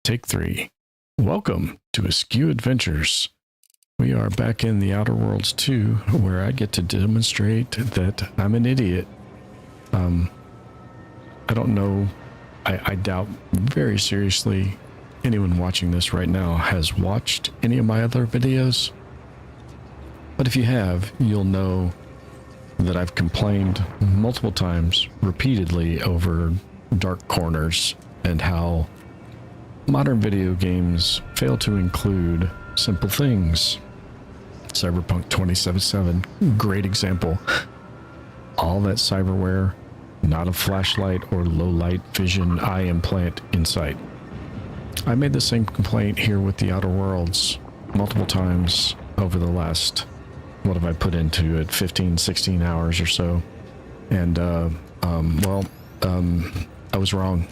Take 3. Welcome to Askew Adventures. We are back in the Outer Worlds 2, where I get to demonstrate that I'm an idiot. I don't know, I doubt very seriously anyone watching this right now has watched any of my other videos. But if you have, you'll know that I've complained multiple times, repeatedly, over dark corners and how modern video games fail to include simple things. Cyberpunk 2077, great example. All that cyberware, not a flashlight or low light vision eye implant in sight. I made the same complaint here with the Outer Worlds multiple times over the last, what have I put into it, 15, 16 hours or so. And, I was wrong.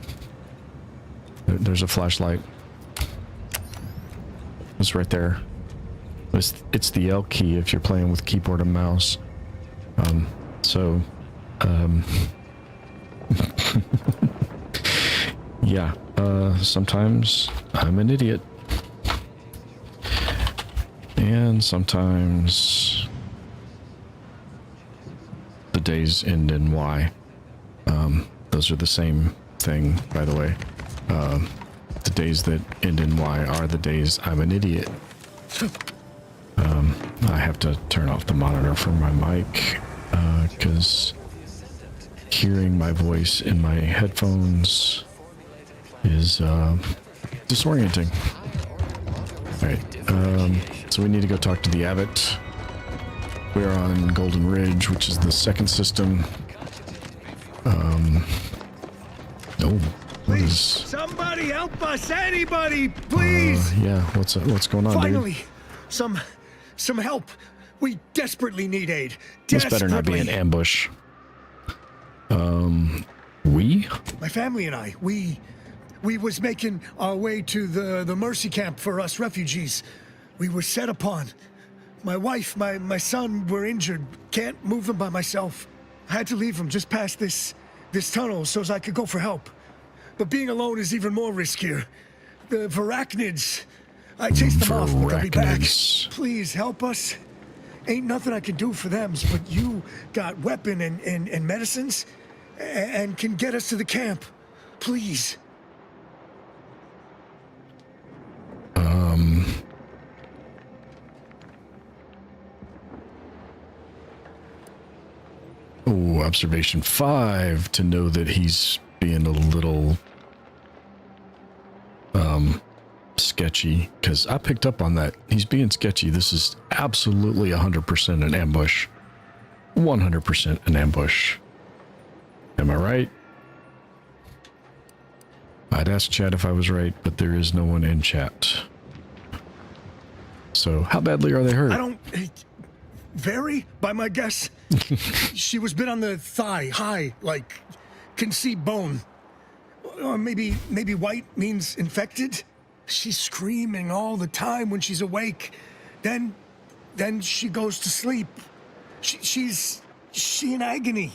There's a flashlight. It's right there. It's the L key if you're playing with keyboard and mouse. Yeah, sometimes I'm an idiot. And sometimes the days end in Y. Those are the same thing, by the way. The days that end in Y are the days I'm an idiot. I have to turn off the monitor for my mic, because hearing my voice in my headphones is disorienting. Alright, so we need to go talk to the Abbot. We're on Golden Ridge, which is the second system. What is... Somebody help us! Anybody, please! Yeah, what's going on, Finally, dude? some help. We desperately need aid. This better not be an ambush. We? My family and I, we was making our way to the mercy camp for us refugees. We were set upon. My wife, my son were injured. Can't move them by myself. I had to leave them just past this tunnel so as I could go for help. But being alone is even more riskier. The Varachnids, I chased them off, but they'll be back. Please help us. Ain't nothing I can do for them, but you got weapon and medicines and can get us to the camp. Please. Oh, observation 5 to know that he's being a little sketchy, because I picked up on that. He's being sketchy. This is absolutely 100% an ambush. 100% an ambush. Am I right? I'd ask chat if I was right, but there is no one in chat. So, how badly are they hurt? I don't... Very, by my guess. She was bit on the thigh, high, like, can see bone. Or maybe white means infected? She's screaming all the time when she's awake. Then she goes to sleep. She in agony.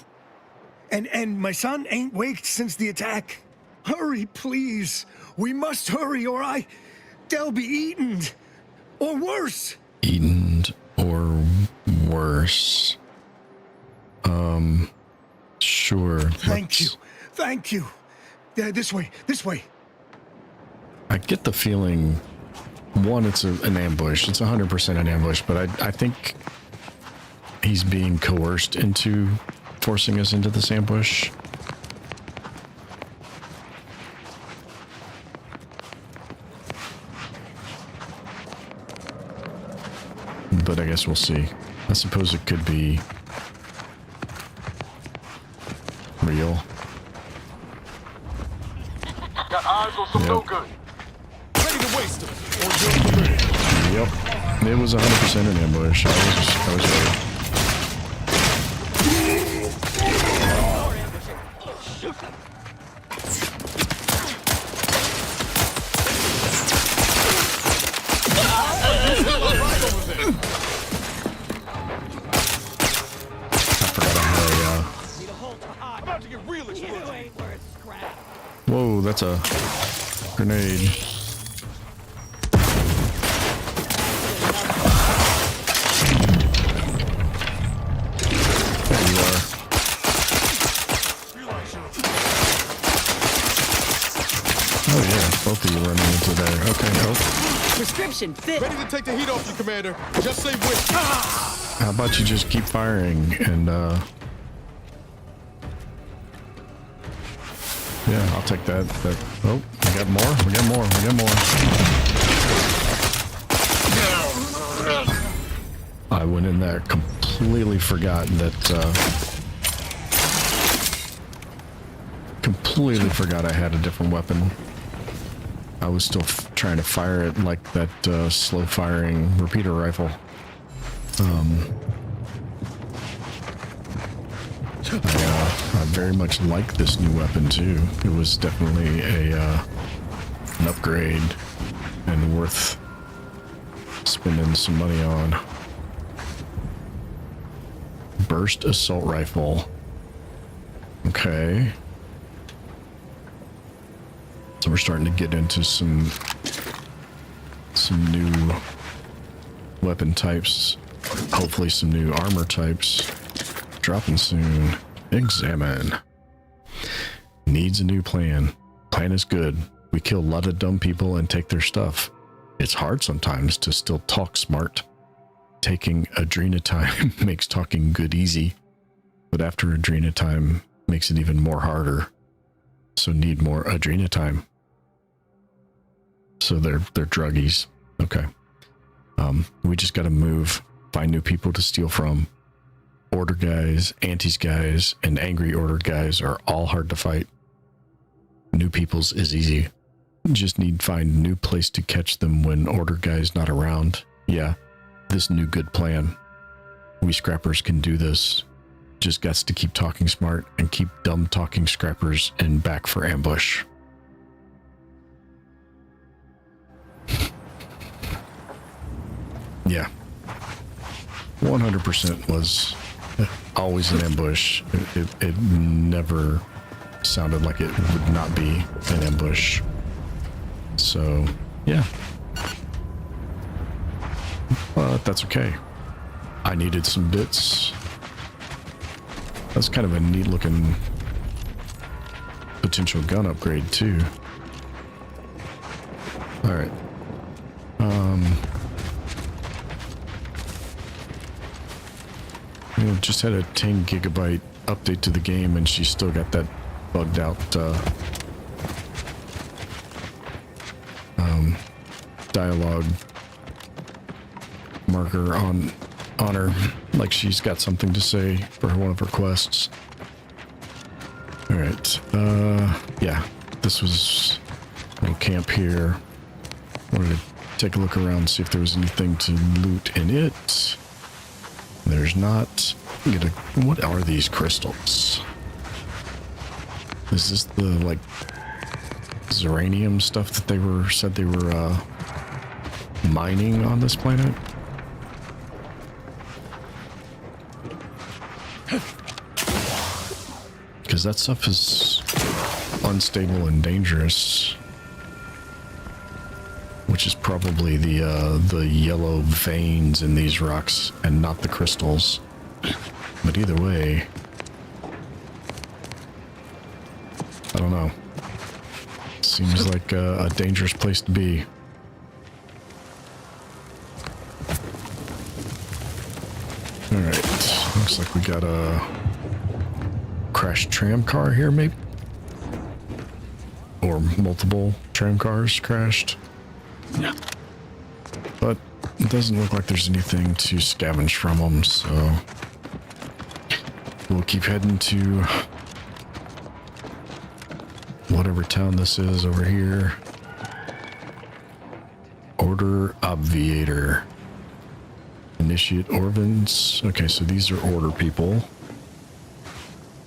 And my son ain't waked since the attack. Hurry, please. We must hurry or they'll be eaten. Or worse. Eaten or worse. Sure. Thank you. This way. I get the feeling, one, it's an ambush. It's 100% an ambush, but I think he's being coerced into forcing us into this ambush. But I guess we'll see. I suppose it could be real. Got eyes on some no good. Ready to waste them. Yep. It was 100% an ambush. I was right. Whoa, that's a grenade. Oh yeah, both of you running into there. Okay, oh. Prescription fit. Ready to take the heat off you, Commander. Just say which. How about you just keep firing and yeah, I'll take that. Oh, we got more. We got more. We got more. I went in there, completely forgot that. Completely forgot I had a different weapon. I was still trying to fire it like that slow firing repeater rifle. I very much like this new weapon too. It was definitely an upgrade and worth spending some money on. Burst assault rifle. Okay. So we're starting to get into some new weapon types. Hopefully some new armor types. Dropping soon. Examine. Needs a new plan. Plan is good. We kill a lot of dumb people and take their stuff. It's hard sometimes to still talk smart. Taking adrenatime makes talking good easy. But after adrenatime makes it even more harder. So need more adrenatime. So they're druggies. Okay. We just gotta move. Find new people to steal from. Order guys, antis guys, and angry order guys are all hard to fight. New people's is easy. Just need find a new place to catch them when order guy's not around. Yeah, this new good plan. We scrappers can do this. Just gots to keep talking smart and keep dumb talking scrappers in back for ambush. Yeah. 100% was always an ambush. It never sounded like it would not be an ambush. So, yeah. But that's okay. I needed some bits. That's kind of a neat looking potential gun upgrade too. All right. Just had a 10 gigabyte update to the game and she still got that bugged out dialogue marker on her, like she's got something to say for one of her quests. All right, yeah, this was a little camp here. Wanted to take a look around, see if there was anything to loot in it. There's not. What are these crystals? Is this the like uranium stuff that they said they were mining on this planet? Because that stuff is unstable and dangerous, which is probably the yellow veins in these rocks and not the crystals. But either way, I don't know. Seems like a dangerous place to be. Alright, looks like we got a crashed tram car here, maybe? Or multiple tram cars crashed. Yeah. But it doesn't look like there's anything to scavenge from them, so we'll keep heading to whatever town this is over here. Order Obviator. Initiate Orvans. Okay, so these are order people.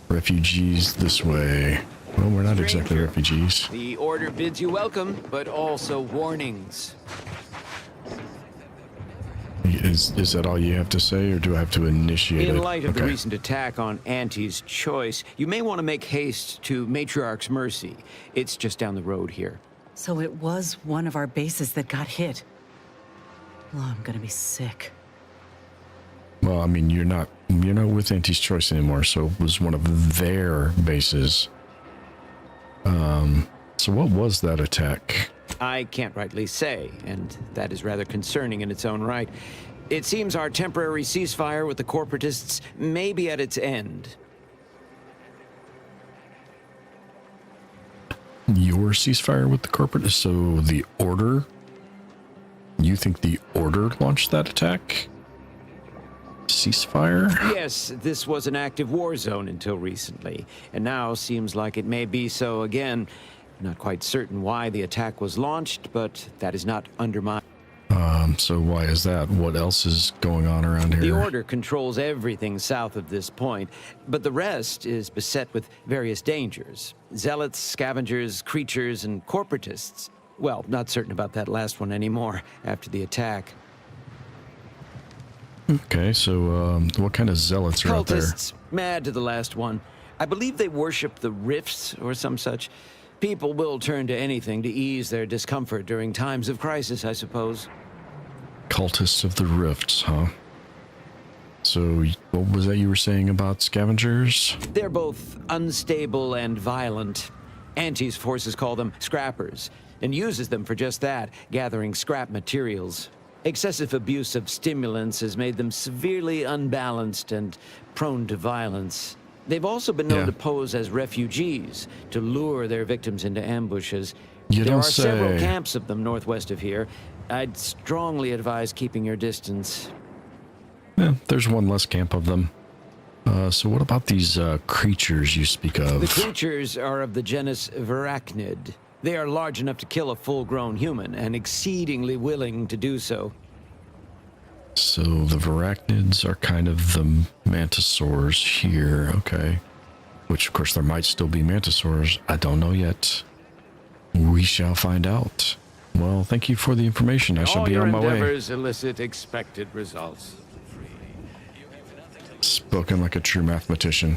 Refugees this way. Well, we're not exactly refugees. The order bids you welcome, but also warnings. Is that all you have to say, or do I have to initiate it? In light of the recent attack on Auntie's Choice, you may want to make haste to Matriarch's Mercy. It's just down the road here. So it was one of our bases that got hit. Oh, I'm gonna be sick. Well, I mean, you're not with Auntie's Choice anymore, so it was one of their bases. So what was that attack? I can't rightly say, and that is rather concerning in its own right. It seems our temporary ceasefire with the corporatists may be at its end. Your ceasefire with the corporate? So the Order? You think the Order launched that attack? Ceasefire? Yes, this was an active war zone until recently, and now seems like it may be so again. Not quite certain why the attack was launched, but that is not under my... So why is that? What else is going on around here? The Order controls everything south of this point, but the rest is beset with various dangers. Zealots, scavengers, creatures, and corporatists. Well, not certain about that last one anymore after the attack. Okay, so what kind of zealots are out there? Cultists, mad to the last one. I believe they worship the rifts or some such. People will turn to anything to ease their discomfort during times of crisis, I suppose. Cultists of the Rifts, huh? So what was that you were saying about scavengers? They're both unstable and violent. Auntie's forces call them scrappers, and uses them for just that, gathering scrap materials. Excessive abuse of stimulants has made them severely unbalanced and prone to violence. They've also been known to pose as refugees, to lure their victims into ambushes. There are several camps of them northwest of here. I'd strongly advise keeping your distance. Yeah, there's one less camp of them. So what about these creatures you speak of? The creatures are of the genus Varachnid. They are large enough to kill a full-grown human, and exceedingly willing to do so. So the Varachnids are kind of the mantisaurs here, okay. Which, of course, there might still be mantisaurs. I don't know yet. We shall find out. Well, thank you for the information. I shall be on my way. All your endeavors elicit expected results. Spoken like a true mathematician.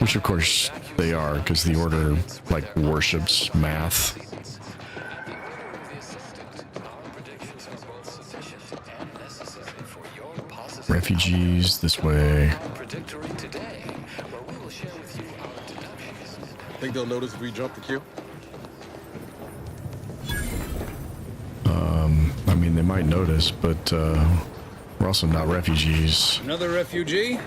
Which, of course, they are, because the Order, like, worships math. Refugees, this way. Think they'll notice if we jump the queue? I mean, they might notice, but we're also not refugees. Another refugee?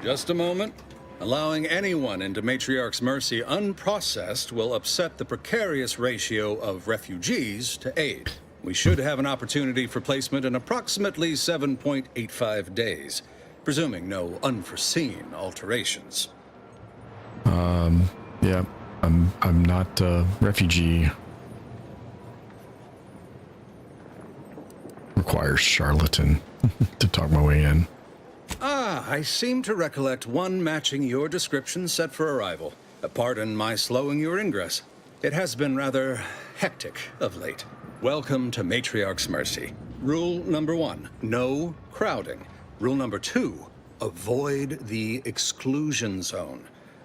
Just a moment. Allowing anyone into Matriarch's Mercy unprocessed will upset the precarious ratio of refugees to aid. We should have an opportunity for placement in approximately 7.85 days, presuming no unforeseen alterations. Yeah, I'm not a refugee. Requires charlatan to talk my way in. Ah, I seem to recollect one matching your description set for arrival. Pardon my slowing your ingress. It has been rather hectic of late. Welcome to Matriarch's Mercy. Rule number 1, no crowding. Rule number 2, avoid the exclusion zone.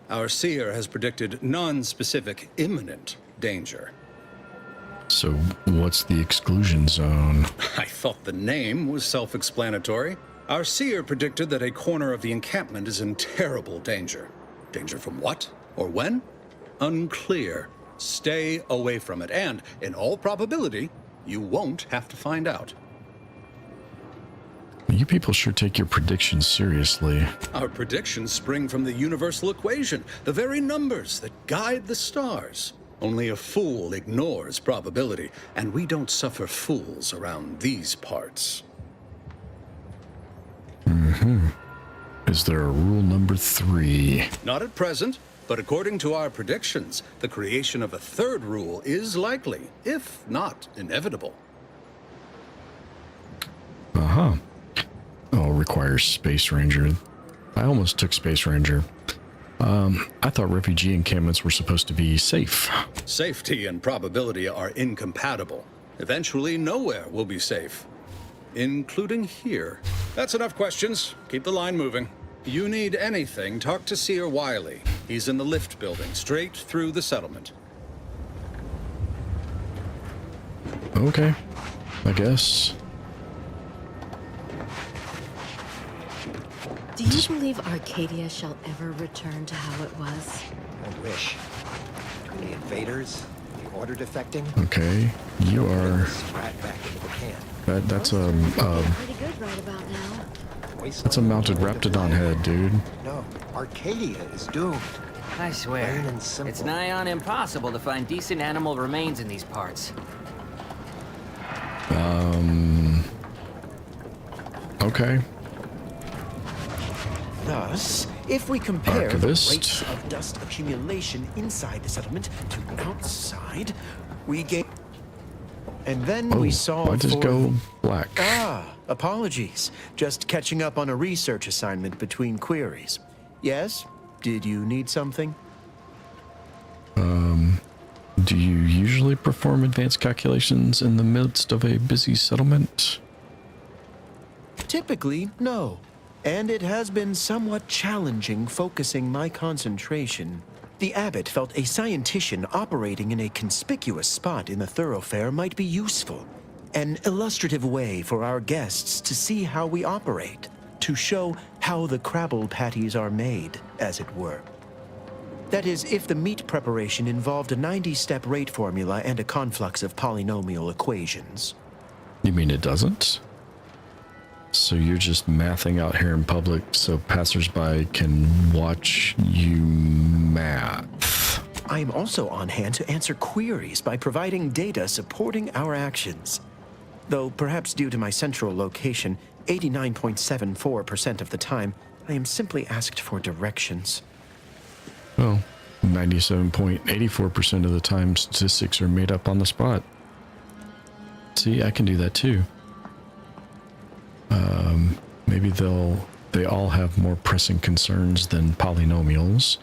Our seer has predicted non-specific imminent danger. So what's the exclusion zone? I thought the name was self-explanatory. Our seer predicted that a corner of the encampment is in terrible danger. Danger from what? Or when? Unclear. Stay away from it, and, in all probability, you won't have to find out. You people sure take your predictions seriously. Our predictions spring from the universal equation, the very numbers that guide the stars. Only a fool ignores probability, and we don't suffer fools around these parts. Is there a rule number 3? Not at present, but according to our predictions, the creation of a third rule is likely, if not inevitable. Uh-huh. Oh, requires Space Ranger. I almost took Space Ranger. I thought refugee encampments were supposed to be safe. Safety and probability are incompatible. Eventually, nowhere will be safe. Including here. That's enough questions. Keep the line moving. You need anything, talk to Seer Wiley. He's in the lift building, straight through the settlement. Okay, I guess. Do you believe Arcadia shall ever return to how it was? I wish. Between the invaders, the order defecting, Okay, you are. Sprat back into the can. That's Pretty good right about now. that's a mounted Raptidon head, dude. No, Arcadia is doomed. I swear, Plain and simple. it's nigh on impossible to find decent animal remains in these parts. Okay. Thus, if we compare Archivist. the rates of dust accumulation inside the settlement to outside, we gain. And then we saw. Why does it go black? Apologies. Just catching up on a research assignment between queries. Yes? Did you need something? Do you usually perform advanced calculations in the midst of a busy settlement? Typically, no. And it has been somewhat challenging focusing my concentration. The abbot felt a scientician operating in a conspicuous spot in the thoroughfare might be useful. An illustrative way for our guests to see how we operate, to show how the crabble patties are made, as it were. That is, if the meat preparation involved a 90-step rate formula and a conflux of polynomial equations. You mean it doesn't? So you're just mathing out here in public so passersby can watch you math. I am also on hand to answer queries by providing data supporting our actions. Though perhaps due to my central location, 89.74% of the time, I am simply asked for directions. Well, 97.84% of the time statistics are made up on the spot. See, I can do that too. Maybe they all have more pressing concerns than polynomials.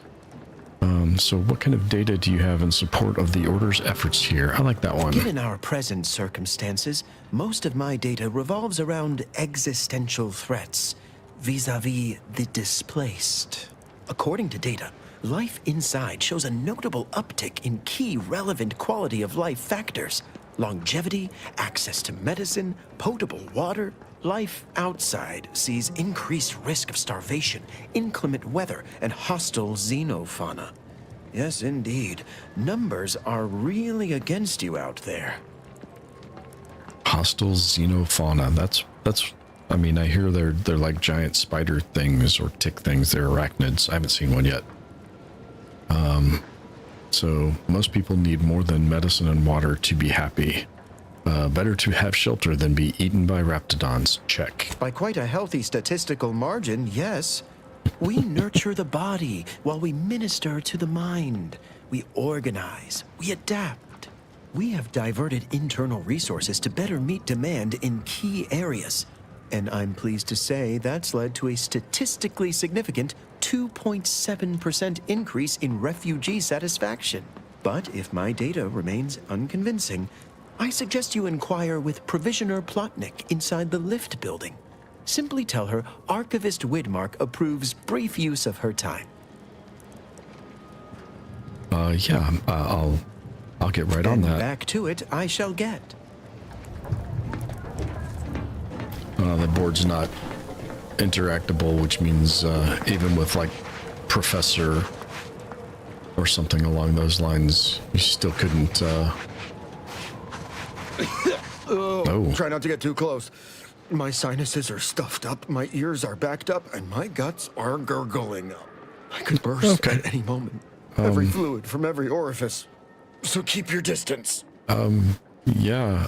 So what kind of data do you have in support of the Order's efforts here? I like that one. Given our present circumstances, most of my data revolves around existential threats vis-a-vis the displaced. According to data, life inside shows a notable uptick in key relevant quality of life factors: longevity, access to medicine, potable water. Life outside sees increased risk of starvation, inclement weather, and hostile xenofauna. Yes, indeed. Numbers are really against you out there. Hostile xenofauna. That's. I mean, I hear they're like giant spider things or tick things. They're arachnids. I haven't seen one yet. So most people need more than medicine and water to be happy. Better to have shelter than be eaten by raptidons. Check. By quite a healthy statistical margin, yes. We nurture the body while we minister to the mind. We organize. We adapt. We have diverted internal resources to better meet demand in key areas. And I'm pleased to say that's led to a statistically significant 2.7% increase in refugee satisfaction. But if my data remains unconvincing, I suggest you inquire with Provisioner Plotnik inside the lift building. Simply tell her Archivist Widmark approves brief use of her time. Yeah, I'll get right on that. Back to it I shall get. The board's not interactable, which means even with like Professor or something along those lines, you still couldn't. Oh. Try not to get too close. My sinuses are stuffed up, my ears are backed up, and my guts are gurgling. I could burst at any moment. Every fluid from every orifice. So keep your distance. Yeah,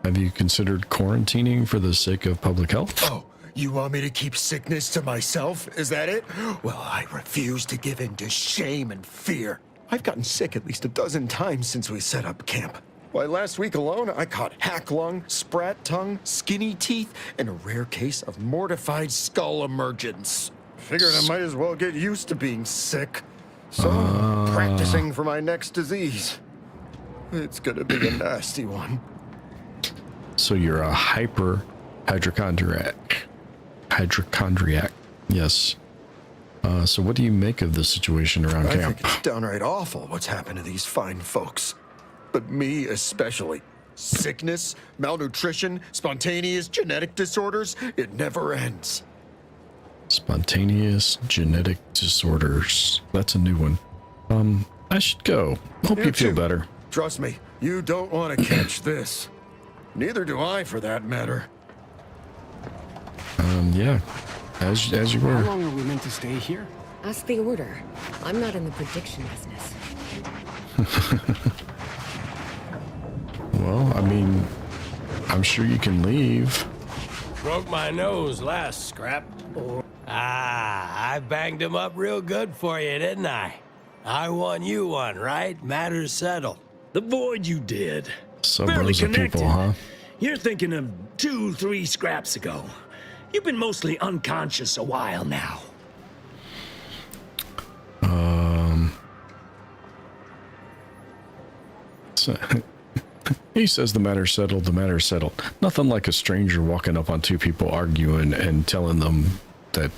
have you considered quarantining for the sake of public health? Oh, you want me to keep sickness to myself? Is that it? Well, I refuse to give in to shame and fear. I've gotten sick at least a dozen times since we set up camp. Why, last week alone, I caught hack lung, sprat tongue, skinny teeth, and a rare case of mortified skull emergence. Figured I might as well get used to being sick. So I'm practicing for my next disease. It's gonna be a nasty one. So you're a hypochondriac. Yes. So what do you make of the situation around camp? I think it's downright awful what's happened to these fine folks. But me especially. Sickness, malnutrition, spontaneous genetic disorders. It never ends. Spontaneous genetic disorders. That's a new one. I should go. Hope you feel better. Trust me, you don't want to catch this. Neither do I, for that matter. Yeah. As you were. How long are we meant to stay here? Ask the Order. I'm not in the prediction business. Well, I mean, I'm sure you can leave. Broke my nose last scrap. I banged him up real good for you, didn't I? I won you one, right? Matters settled. The void you did. So Barely those are connected. people, huh? You're thinking of 2-3 scraps ago. You've been mostly unconscious a while now. So, he says the matter's settled, the matter's settled. Nothing like a stranger walking up on two people arguing and telling them that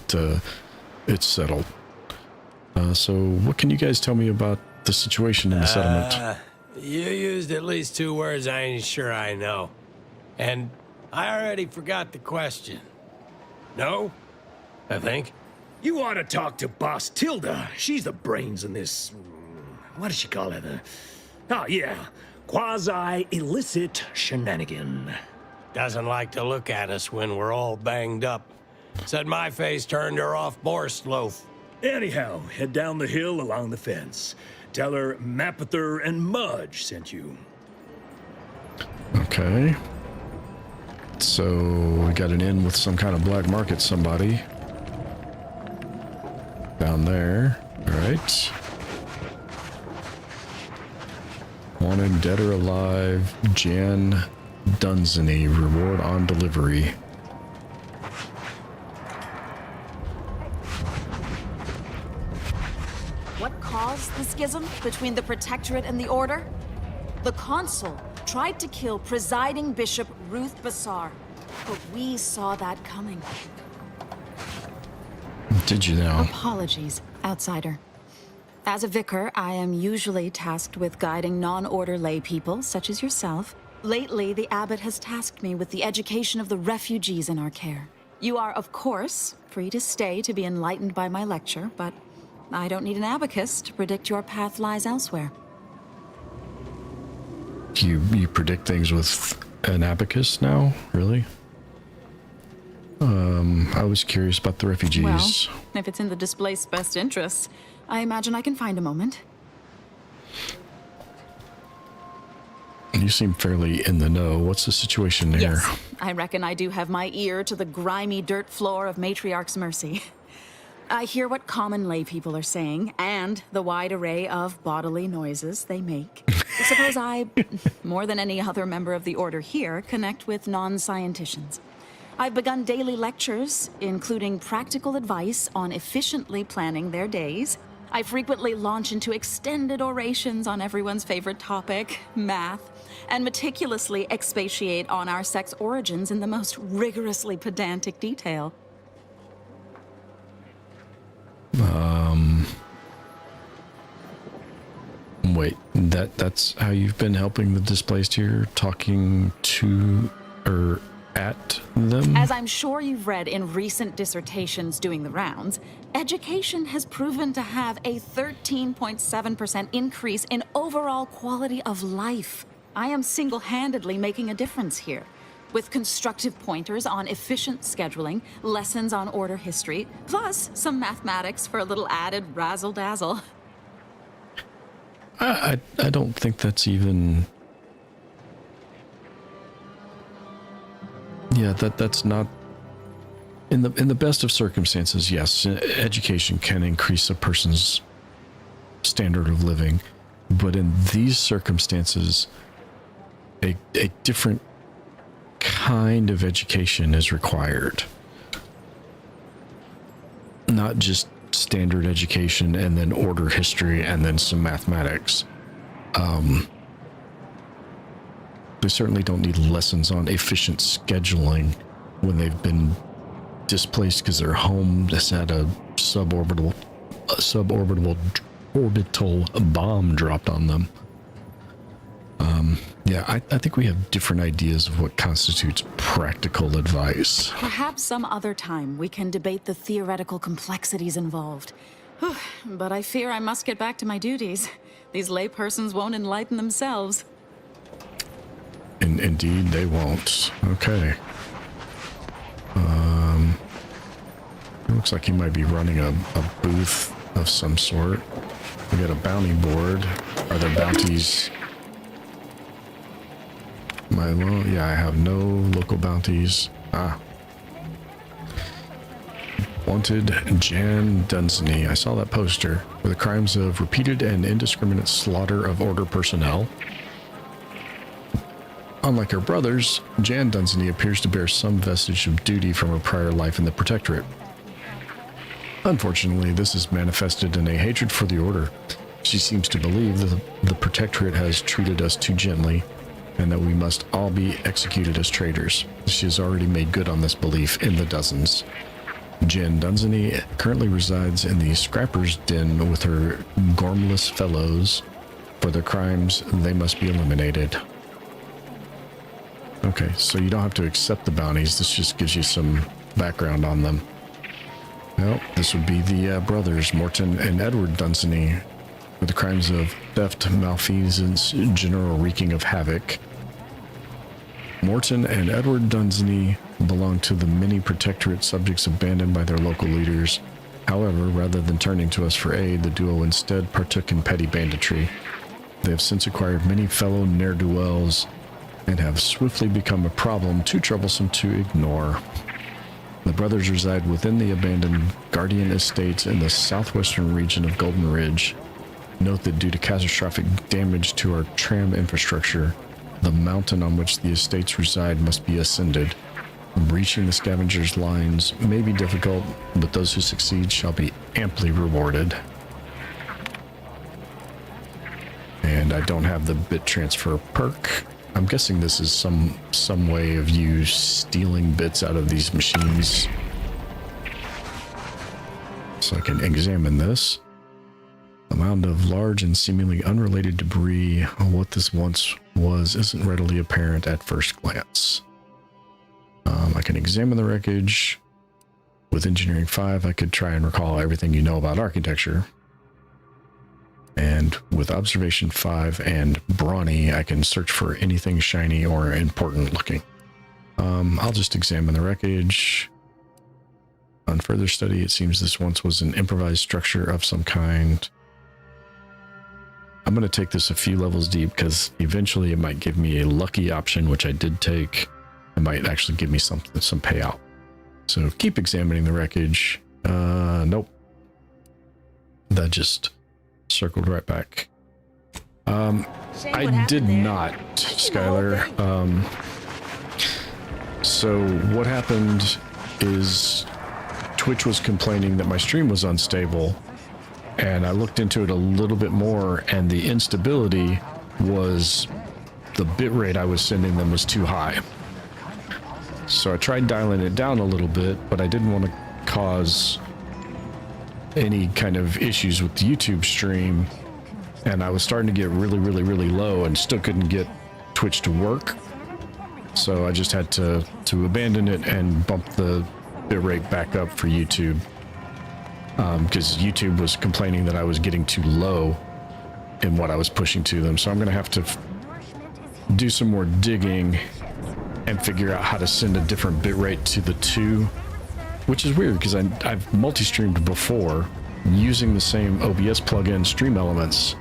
it's settled. So what can you guys tell me about the situation in the settlement? You used at least 2 words I ain't sure I know. And I already forgot the question. No? I think. You ought to talk to Boss Tilda. She's the brains in this... What does she call it? Oh, yeah. Quasi-illicit shenanigan. Doesn't like to look at us when we're all banged up. Said my face turned her off Borscht loaf. Anyhow, head down the hill along the fence. Tell her Mapother and Mudge sent you. Okay. So we got an in with some kind of black market somebody. Down there. All right. Wanted dead or alive, Jan Dunsany. Reward on delivery. What caused the schism between the Protectorate and the Order? The Consul tried to kill presiding Bishop Ruth Bassar, but we saw that coming. Did you now? Apologies, outsider. As a vicar, I am usually tasked with guiding non-order lay people, such as yourself. Lately, the abbot has tasked me with the education of the refugees in our care. You are, of course, free to stay to be enlightened by my lecture, but I don't need an abacus to predict your path lies elsewhere. You predict things with an abacus now? Really? I was curious about the refugees. Well, if it's in the displaced's best interests, I imagine I can find a moment. You seem fairly in the know. What's the situation there? Yes, I reckon I do have my ear to the grimy dirt floor of Matriarch's Mercy. I hear what common lay people are saying, and the wide array of bodily noises they make. Suppose I, more than any other member of the Order here, connect with non-scienticians. I've begun daily lectures, including practical advice on efficiently planning their days. I frequently launch into extended orations on everyone's favorite topic, math, and meticulously expatiate on our sex origins in the most rigorously pedantic detail. Wait, that's how you've been helping the displaced here, talking to or at them? As I'm sure you've read in recent dissertations doing the rounds, education has proven to have a 13.7% increase in overall quality of life. I am single-handedly making a difference here, with constructive pointers on efficient scheduling, lessons on order history, plus some mathematics for a little added razzle-dazzle. I don't think that's even... Yeah, that's not... In the best of circumstances, yes, education can increase a person's standard of living, but in these circumstances, a different kind of education is required. Not just standard education and then order history and then some mathematics. They certainly don't need lessons on efficient scheduling when they've been displaced because their home has had a suborbital bomb dropped on them. Yeah, I think we have different ideas of what constitutes practical advice. Perhaps some other time we can debate the theoretical complexities involved. But I fear I must get back to my duties. These laypersons won't enlighten themselves. Indeed, they won't. Okay. It looks like you might be running a booth of some sort. We got a bounty board. Are there bounties? Yeah, I have no local bounties. Wanted Jan Dunsany. I saw that poster for the crimes of repeated and indiscriminate slaughter of Order personnel. Unlike her brothers, Jan Dunsany appears to bear some vestige of duty from her prior life in the Protectorate. Unfortunately, this is manifested in a hatred for the Order. She seems to believe that the Protectorate has treated us too gently, and that we must all be executed as traitors. She has already made good on this belief in the dozens. Jan Dunsany currently resides in the Scrapper's Den with her gormless fellows. For their crimes, they must be eliminated. Okay, so you don't have to accept the bounties. This just gives you some background on them. Well, this would be the brothers, Morton and Edward Dunsany, for the crimes of theft, malfeasance, general wreaking of havoc. Morton and Edward Dunsany belong to the many Protectorate subjects abandoned by their local leaders. However, rather than turning to us for aid, the duo instead partook in petty banditry. They have since acquired many fellow ne'er-do-wells and have swiftly become a problem too troublesome to ignore. The brothers reside within the abandoned Guardian Estates in the southwestern region of Golden Ridge. Note that due to catastrophic damage to our tram infrastructure, the mountain on which the estates reside must be ascended. Reaching the scavengers' lines may be difficult, but those who succeed shall be amply rewarded. And I don't have the bit transfer perk. I'm guessing this is some way of you stealing bits out of these machines. So I can examine this. A mound of large and seemingly unrelated debris. What this once was isn't readily apparent at first glance. I can examine the wreckage. With Engineering 5, I could try and recall everything you know about architecture. And with Observation 5 and Brawny, I can search for anything shiny or important looking. I'll just examine the wreckage. On further study, it seems this once was an improvised structure of some kind. I'm going to take this a few levels deep because eventually it might give me a lucky option, which I did take. It might actually give me some payout. So keep examining the wreckage. Nope. That just circled right back. I did not, Skylar. So what happened is Twitch was complaining that my stream was unstable, and I looked into it a little bit more, and the instability was the bitrate I was sending them was too high. So I tried dialing it down a little bit, but I didn't want to cause any kind of issues with the YouTube stream, and I was starting to get really low and still couldn't get Twitch to work. So I just had to abandon it and bump the bitrate back up for YouTube, because YouTube was complaining that I was getting too low in what I was pushing to them. So I'm going to have to do some more digging and figure out how to send a different bitrate to the two, which is weird because I've multi-streamed before using the same OBS plugin Stream Elements,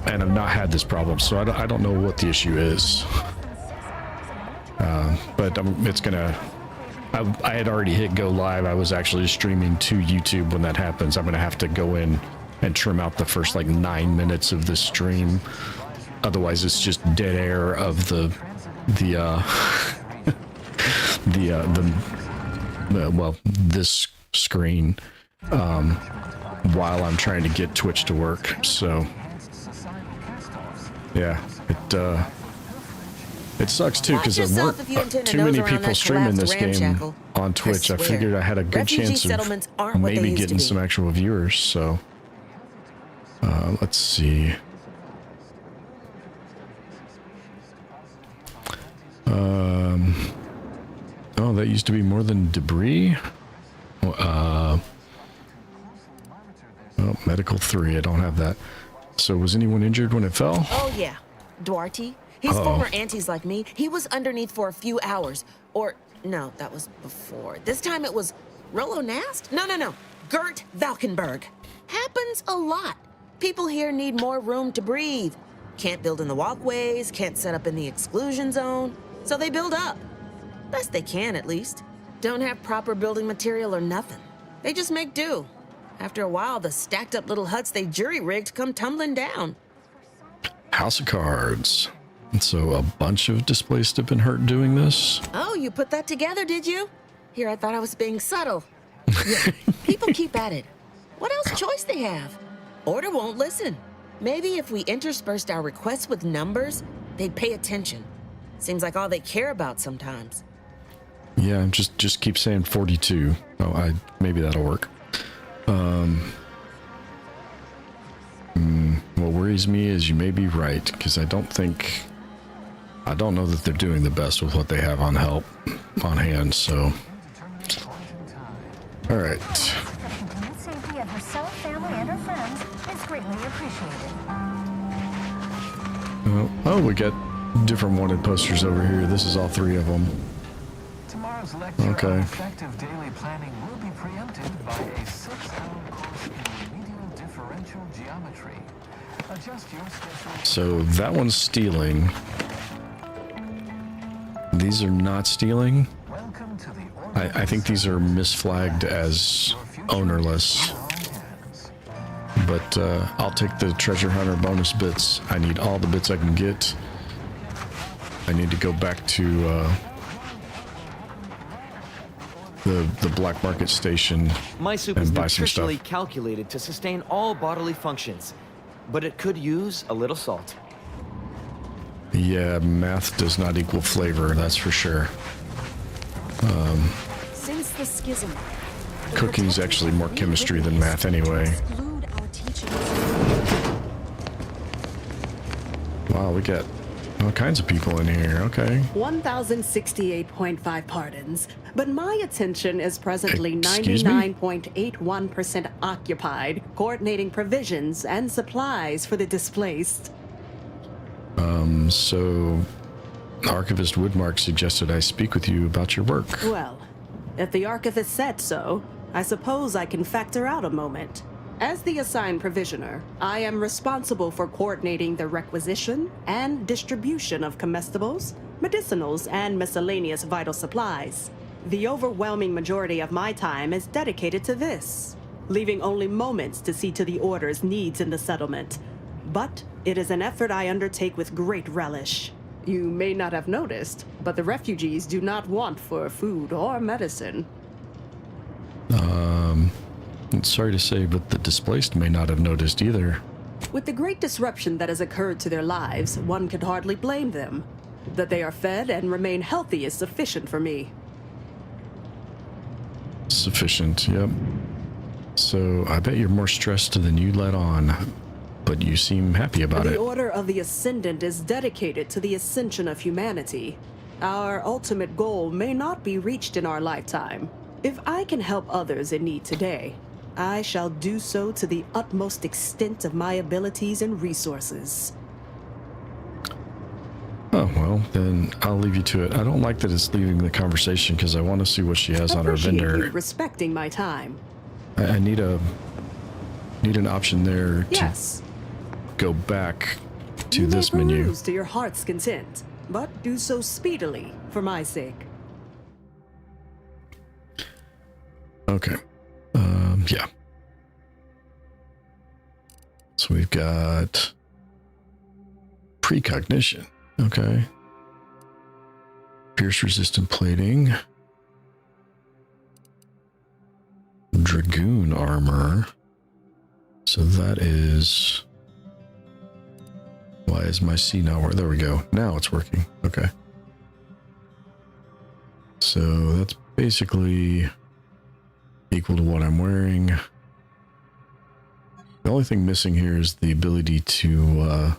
and I've not had this problem, so I don't know what the issue is. But it's gonna. I had already hit go live. I was actually streaming to YouTube when that happens. I'm gonna have to go in and trim out the first like 9 minutes of the stream. Otherwise, it's just dead air of this screen while I'm trying to get Twitch to work. So yeah, it sucks too because there weren't too many people streaming this game on Twitch. I figured I had a good chance of maybe getting some actual viewers. So let's see. Oh, that used to be more than debris. Oh, medical 3. I don't have that. So was anyone injured when it fell? Oh, yeah. Duarte. He's former aunties like me. He was underneath for a few hours. Or, no, that was before. This time it was Rollo Nast? No. Gert Valkenburg. Happens a lot. People here need more room to breathe. Can't build in the walkways, can't set up in the exclusion zone. So they build up. Best they can, at least. Don't have proper building material or nothing. They just make do. After a while, the stacked up little huts they jury-rigged come tumbling down. House of Cards. And so a bunch of displaced have been hurt doing this? Oh, you put that together, did you? Here, I thought I was being subtle. Yeah, people keep at it. What else choice they have? Order won't listen. Maybe if we interspersed our requests with numbers, they'd pay attention. Seems like all they care about sometimes. Yeah, just keep saying 42. Oh, maybe that'll work. What worries me is you may be right, because I don't know that they're doing the best with what they have on hand, so. All right. Safety of herself, family, and her friends is greatly appreciated. Oh, we got different wanted posters over here. This is all 3 of them. Tomorrow's lecture on effective daily planning will be preempted by a 6-hour course in remedial differential geometry. Adjust your schedule. So that one's stealing. These are not stealing. I think these are misflagged as ownerless. But I'll take the treasure hunter bonus bits. I need all the bits I can get. I need to go back to the black market station My soup and is buy some nutritionally stuff. calculated to sustain all bodily functions, but it could use a little salt. Yeah, math does not equal flavor, that's for sure. Since the schism, Cooking's actually more chemistry than math anyway. Wow, we got all kinds of people in here. Okay. 1,068.5 pardons, but my attention is presently Excuse me? 99.81% occupied, coordinating provisions and supplies for the displaced. So Archivist Woodmark suggested I speak with you about your work. Well, if the archivist said so, I suppose I can factor out a moment. As the assigned provisioner, I am responsible for coordinating the requisition and distribution of comestibles, medicinals, and miscellaneous vital supplies. The overwhelming majority of my time is dedicated to this, leaving only moments to see to the Order's needs in the settlement. But it is an effort I undertake with great relish. You may not have noticed, but the refugees do not want for food or medicine. Sorry to say, but the displaced may not have noticed either. With the great disruption that has occurred to their lives, one could hardly blame them. That they are fed and remain healthy is sufficient for me. Sufficient, yep. So I bet you're more stressed than you let on, but you seem happy about it. The Order of the Ascendant is dedicated to the ascension of humanity. Our ultimate goal may not be reached in our lifetime. If I can help others in need today, I shall do so to the utmost extent of my abilities and resources. Oh, well, then I'll leave you to it. I don't like that it's leaving the conversation because I want to see what she has on her Appreciate vendor. you respecting my time. I need an option there to Yes. go back to You this may menu. peruse to your heart's content, but do so speedily for my sake. Okay. Yeah. So we've got precognition. Okay. Pierce resistant plating. Dragoon armor. So that is... Why is my C not working? There we go. Now it's working. Okay. So that's basically equal to what I'm wearing. The only thing missing here is the ability to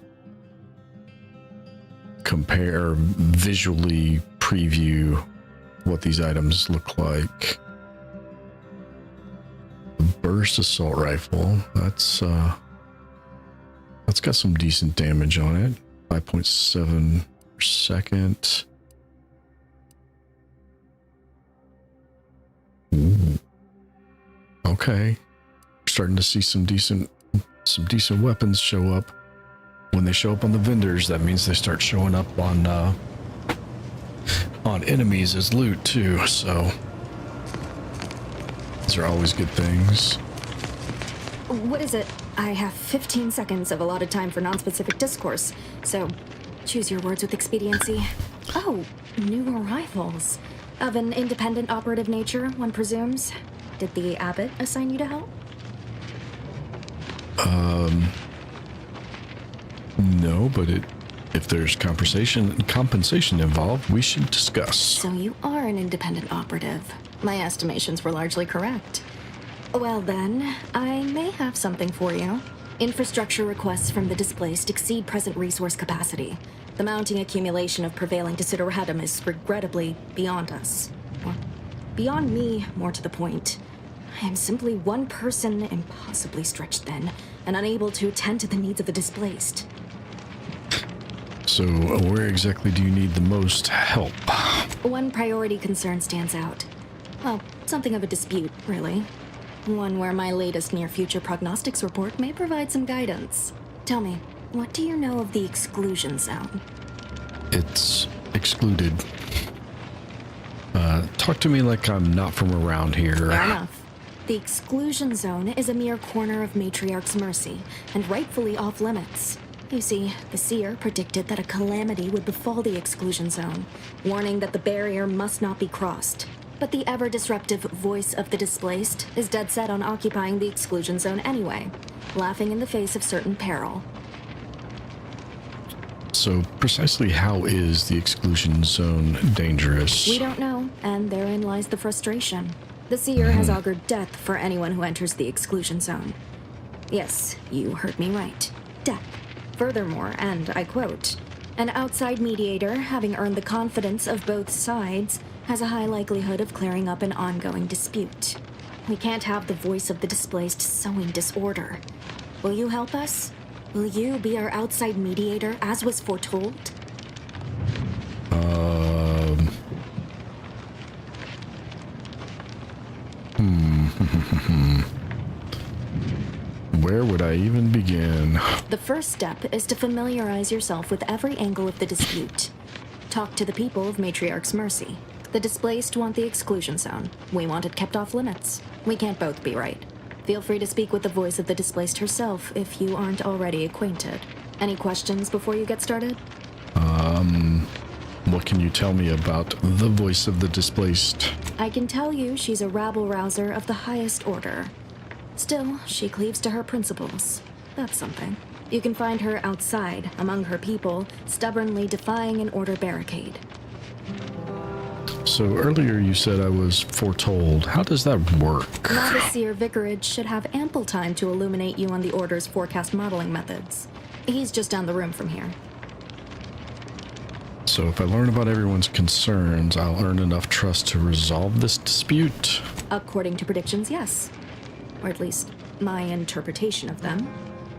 compare, visually preview what these items look like. The burst assault rifle, that's got some decent damage on it. 5.7 per second. Ooh. Okay. Starting to see some decent weapons show up. When they show up on the vendors, that means they start showing up on enemies as loot too, so these are always good things. What is it? I have 15 seconds of allotted time for non-specific discourse, so choose your words with expediency. Oh, new arrivals. Of an independent operative nature, one presumes. Did the abbot assign you to help? No, but if there's compensation involved, we should discuss. So you are an independent operative. My estimations were largely correct. Well then, I may have something for you. Infrastructure requests from the displaced exceed present resource capacity. The mounting accumulation of prevailing desideratum is regrettably beyond us. Or beyond me, more to the point. I am simply one person, impossibly stretched thin, and unable to attend to the needs of the displaced. So, where exactly do you need the most help? One priority concern stands out. Well, something of a dispute, really. One where my latest near-future prognostics report may provide some guidance. Tell me, what do you know of the exclusion zone? It's excluded. Talk to me like I'm not from around here. Fair enough. The exclusion zone is a mere corner of Matriarch's mercy, and rightfully off-limits. You see, the seer predicted that a calamity would befall the exclusion zone, warning that the barrier must not be crossed. But the ever-disruptive voice of the displaced is dead set on occupying the exclusion zone anyway, laughing in the face of certain peril. So, precisely how is the exclusion zone dangerous? We don't know, and therein lies the frustration. The seer has augured death for anyone who enters the exclusion zone. Yes, you heard me right. Death. Furthermore, and I quote, "An outside mediator, having earned the confidence of both sides, has a high likelihood of clearing up an ongoing dispute. We can't have the voice of the displaced sowing disorder. Will you help us? Will you be our outside mediator, as was foretold?" Where would I even begin? The first step is to familiarize yourself with every angle of the dispute. Talk to the people of Matriarch's mercy. The displaced want the exclusion zone. We want it kept off limits. We can't both be right. Feel free to speak with the voice of the displaced herself if you aren't already acquainted. Any questions before you get started? What can you tell me about the voice of the displaced? I can tell you she's a rabble-rouser of the highest order. Still, she cleaves to her principles. That's something. You can find her outside, among her people, stubbornly defying an order barricade. So earlier you said I was foretold. How does that work? Novice Seer Vicarage should have ample time to illuminate you on the Order's forecast modeling methods. He's just down the room from here. So if I learn about everyone's concerns, I'll earn enough trust to resolve this dispute? According to predictions, yes. Or at least, my interpretation of them.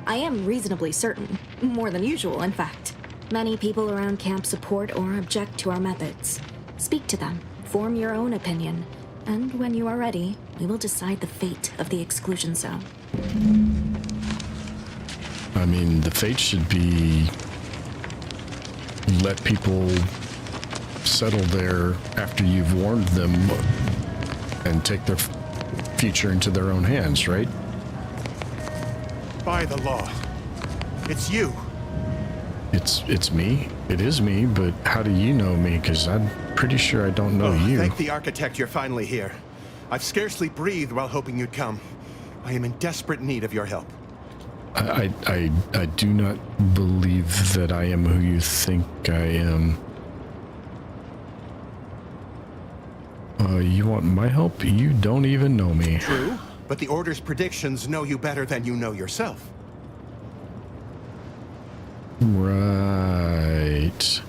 I am reasonably certain. More than usual, in fact. Many people around camp support or object to our methods. Speak to them, form your own opinion, and when you are ready, we will decide the fate of the exclusion zone. I mean, the fate should be let people settle there after you've warned them and take their future into their own hands, right? By the law. It's you. It's me. It is me, but how do you know me? Because I'm pretty sure I don't know you. Thank the architect you're finally here. I've scarcely breathed while hoping you'd come. I am in desperate need of your help. I do not believe that I am who you think I am. You want my help? You don't even know me. True, but the Order's predictions know you better than you know yourself. Right.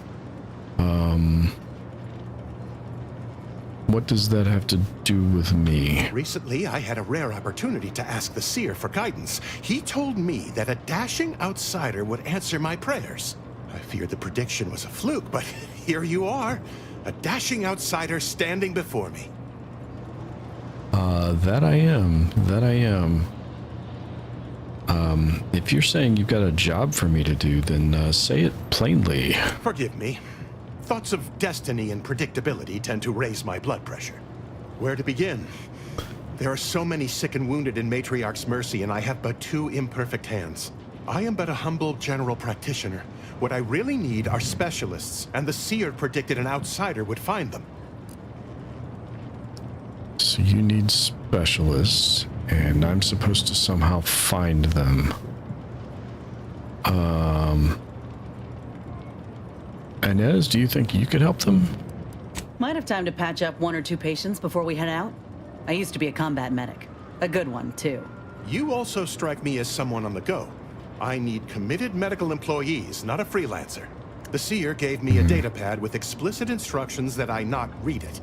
What does that have to do with me? Recently, I had a rare opportunity to ask the seer for guidance. He told me that a dashing outsider would answer my prayers. I feared the prediction was a fluke, but here you are. A dashing outsider standing before me. That I am. That I am. If you're saying you've got a job for me to do, then say it plainly. Forgive me. Thoughts of destiny and predictability tend to raise my blood pressure. Where to begin? There are so many sick and wounded in Matriarch's mercy, and I have but 2 imperfect hands. I am but a humble general practitioner. What I really need are specialists, and the seer predicted an outsider would find them. So you need specialists, and I'm supposed to somehow find them. Inez, do you think you could help them? Might have time to patch up 1 or 2 patients before we head out. I used to be a combat medic. A good one, too. You also strike me as someone on the go. I need committed medical employees, not a freelancer. The seer gave me a datapad with explicit instructions that I not read it,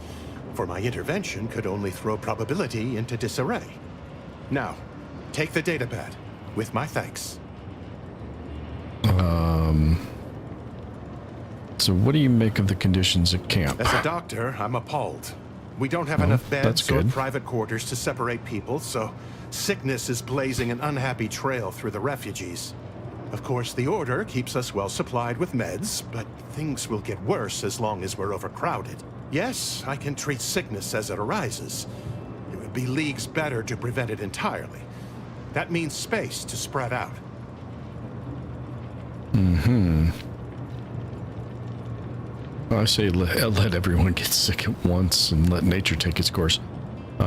for my intervention could only throw probability into disarray. Now, take the datapad, with my thanks. So what do you make of the conditions at camp? As a doctor, I'm appalled. We don't have enough beds or private quarters to separate people, so sickness is blazing an unhappy trail through the refugees. Of course, the Order keeps us well supplied with meds, but things will get worse as long as we're overcrowded. Yes, I can treat sickness as it arises. It would be leagues better to prevent it entirely. That means space to spread out. I say let everyone get sick at once and let nature take its course.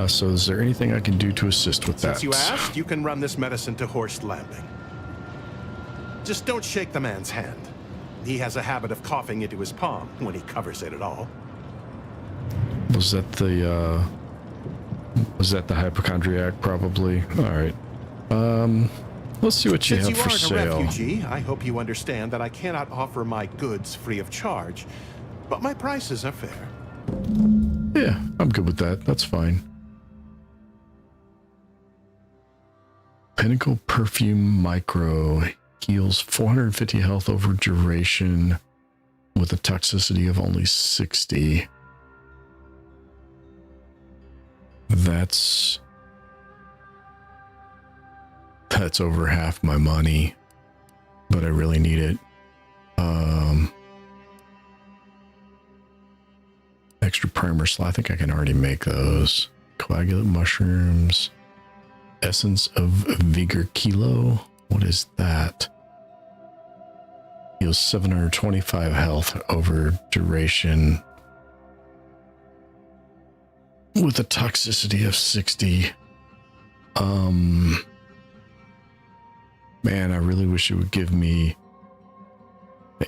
So is there anything I can do to assist with that? Since you asked, you can run this medicine to Horst Landing. Just don't shake the man's hand. He has a habit of coughing into his palm when he covers it at all. Was that the hypochondriac? Probably. All right. Let's see what you have for sale. Since you aren't a refugee, I hope you understand that I cannot offer my goods free of charge, but my prices are fair. Yeah, I'm good with that. That's fine. Pinnacle Perfume Micro heals 450 health over duration with a toxicity of only 60. That's over half my money, but I really need it. Extra primer slot. I think I can already make those. Coagulant mushrooms. Essence of Vigor Kilo. What is that? Heals 725 health over duration with a toxicity of 60. Man, I really wish it would give me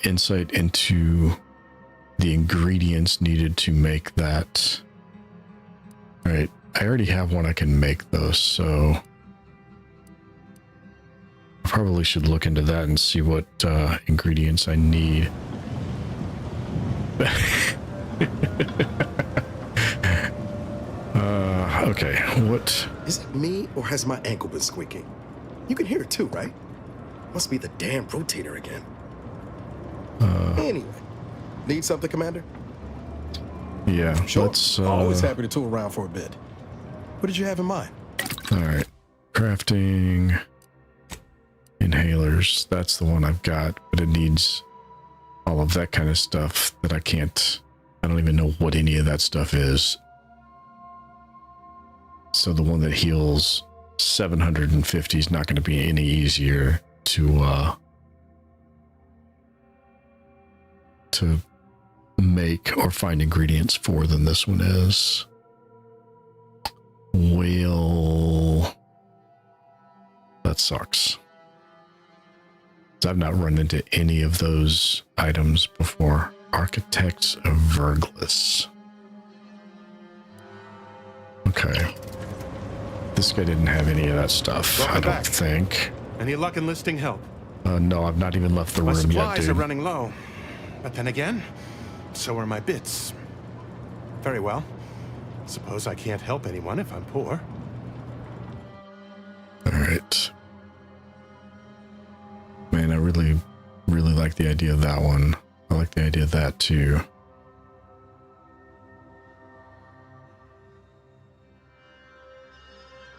insight into the ingredients needed to make that. All right, I already have one I can make those, so I probably should look into that and see what ingredients I need. Okay, what? Is it me, or has my ankle been squeaking? You can hear it too, right? Must be the damn rotator again. Anyway, need something, Commander? Yeah, sure. Let's... Always happy to tool around for a bit. What did you have in mind? All right, crafting inhalers. That's the one I've got, but it needs all of that kind of stuff that I don't even know what any of that stuff is. So the one that heals 750 is not going to be any easier to make or find ingredients for than this one is. Well, that sucks. I've not run into any of those items before. Architects of Verglis. Okay. This guy didn't have any of that stuff, I don't think. Any luck enlisting help? No, I've not even left the room yet, dude. My supplies are running low. But then again, so are my bits. Very well. Suppose I can't help anyone if I'm poor. Alright. Man, I really like the idea of that one. I like the idea of that too.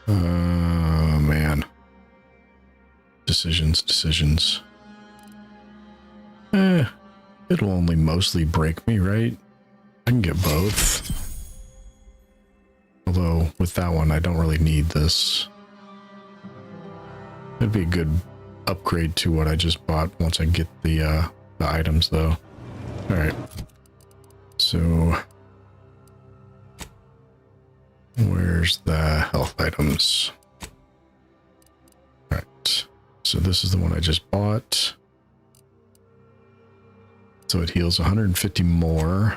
Man. Decisions. It'll only mostly break me, right? I can get both. Although, with that one, I don't really need this. It'd be a good upgrade to what I just bought once I get the items, though. Alright. So... where's the health items? Alright. So this is the one I just bought. So it heals 150 more.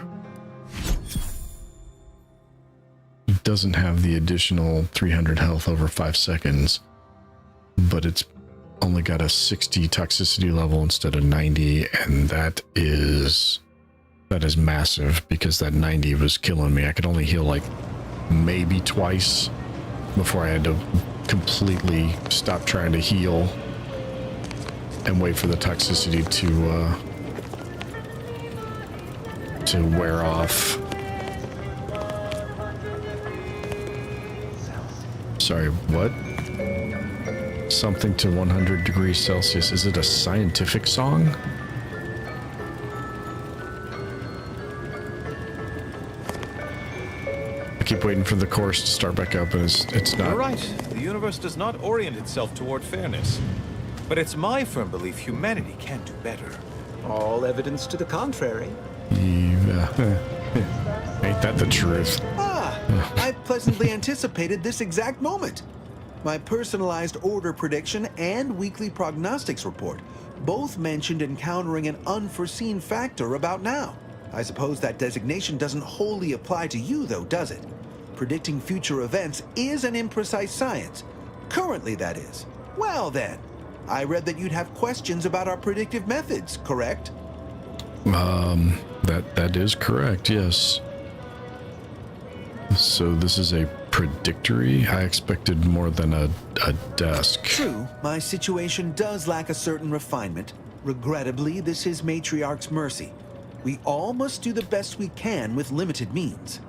It doesn't have the additional 300 health over 5 seconds, but it's only got a 60 toxicity level instead of 90, and that is massive because that 90 was killing me. I could only heal like maybe twice before I had to completely stop trying to heal and wait for the toxicity to wear off. Sorry, what? Something to 100 degrees Celsius. Is it a scientific song? I keep waiting for the chorus to start back up, and it's not. You're right. The universe does not orient itself toward fairness. But it's my firm belief humanity can do better. All evidence to the contrary. Ain't that the truth? I pleasantly anticipated this exact moment. My personalized order prediction and weekly prognostics report both mentioned encountering an unforeseen factor about now. I suppose that designation doesn't wholly apply to you, though, does it? Predicting future events is an imprecise science. Currently, that is. Well, then, I read that you'd have questions about our predictive methods, correct? That is correct, yes. So this is a predictory? I expected more than a desk. True, my situation does lack a certain refinement. Regrettably, this is Matriarch's mercy. We all must do the best we can with limited means.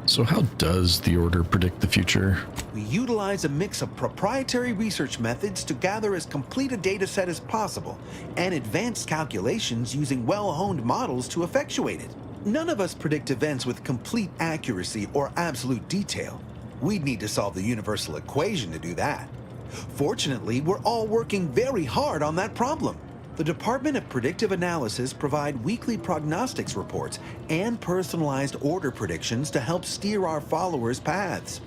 So how does the Order predict the future? We utilize a mix of proprietary research methods to gather as complete a data set as possible, and advanced calculations using well-honed models to effectuate it. None of us predict events with complete accuracy or absolute detail. We'd need to solve the universal equation to do that. Fortunately, we're all working very hard on that problem. The Department of Predictive Analysis provide weekly prognostics reports and personalized order predictions to help steer our followers' paths.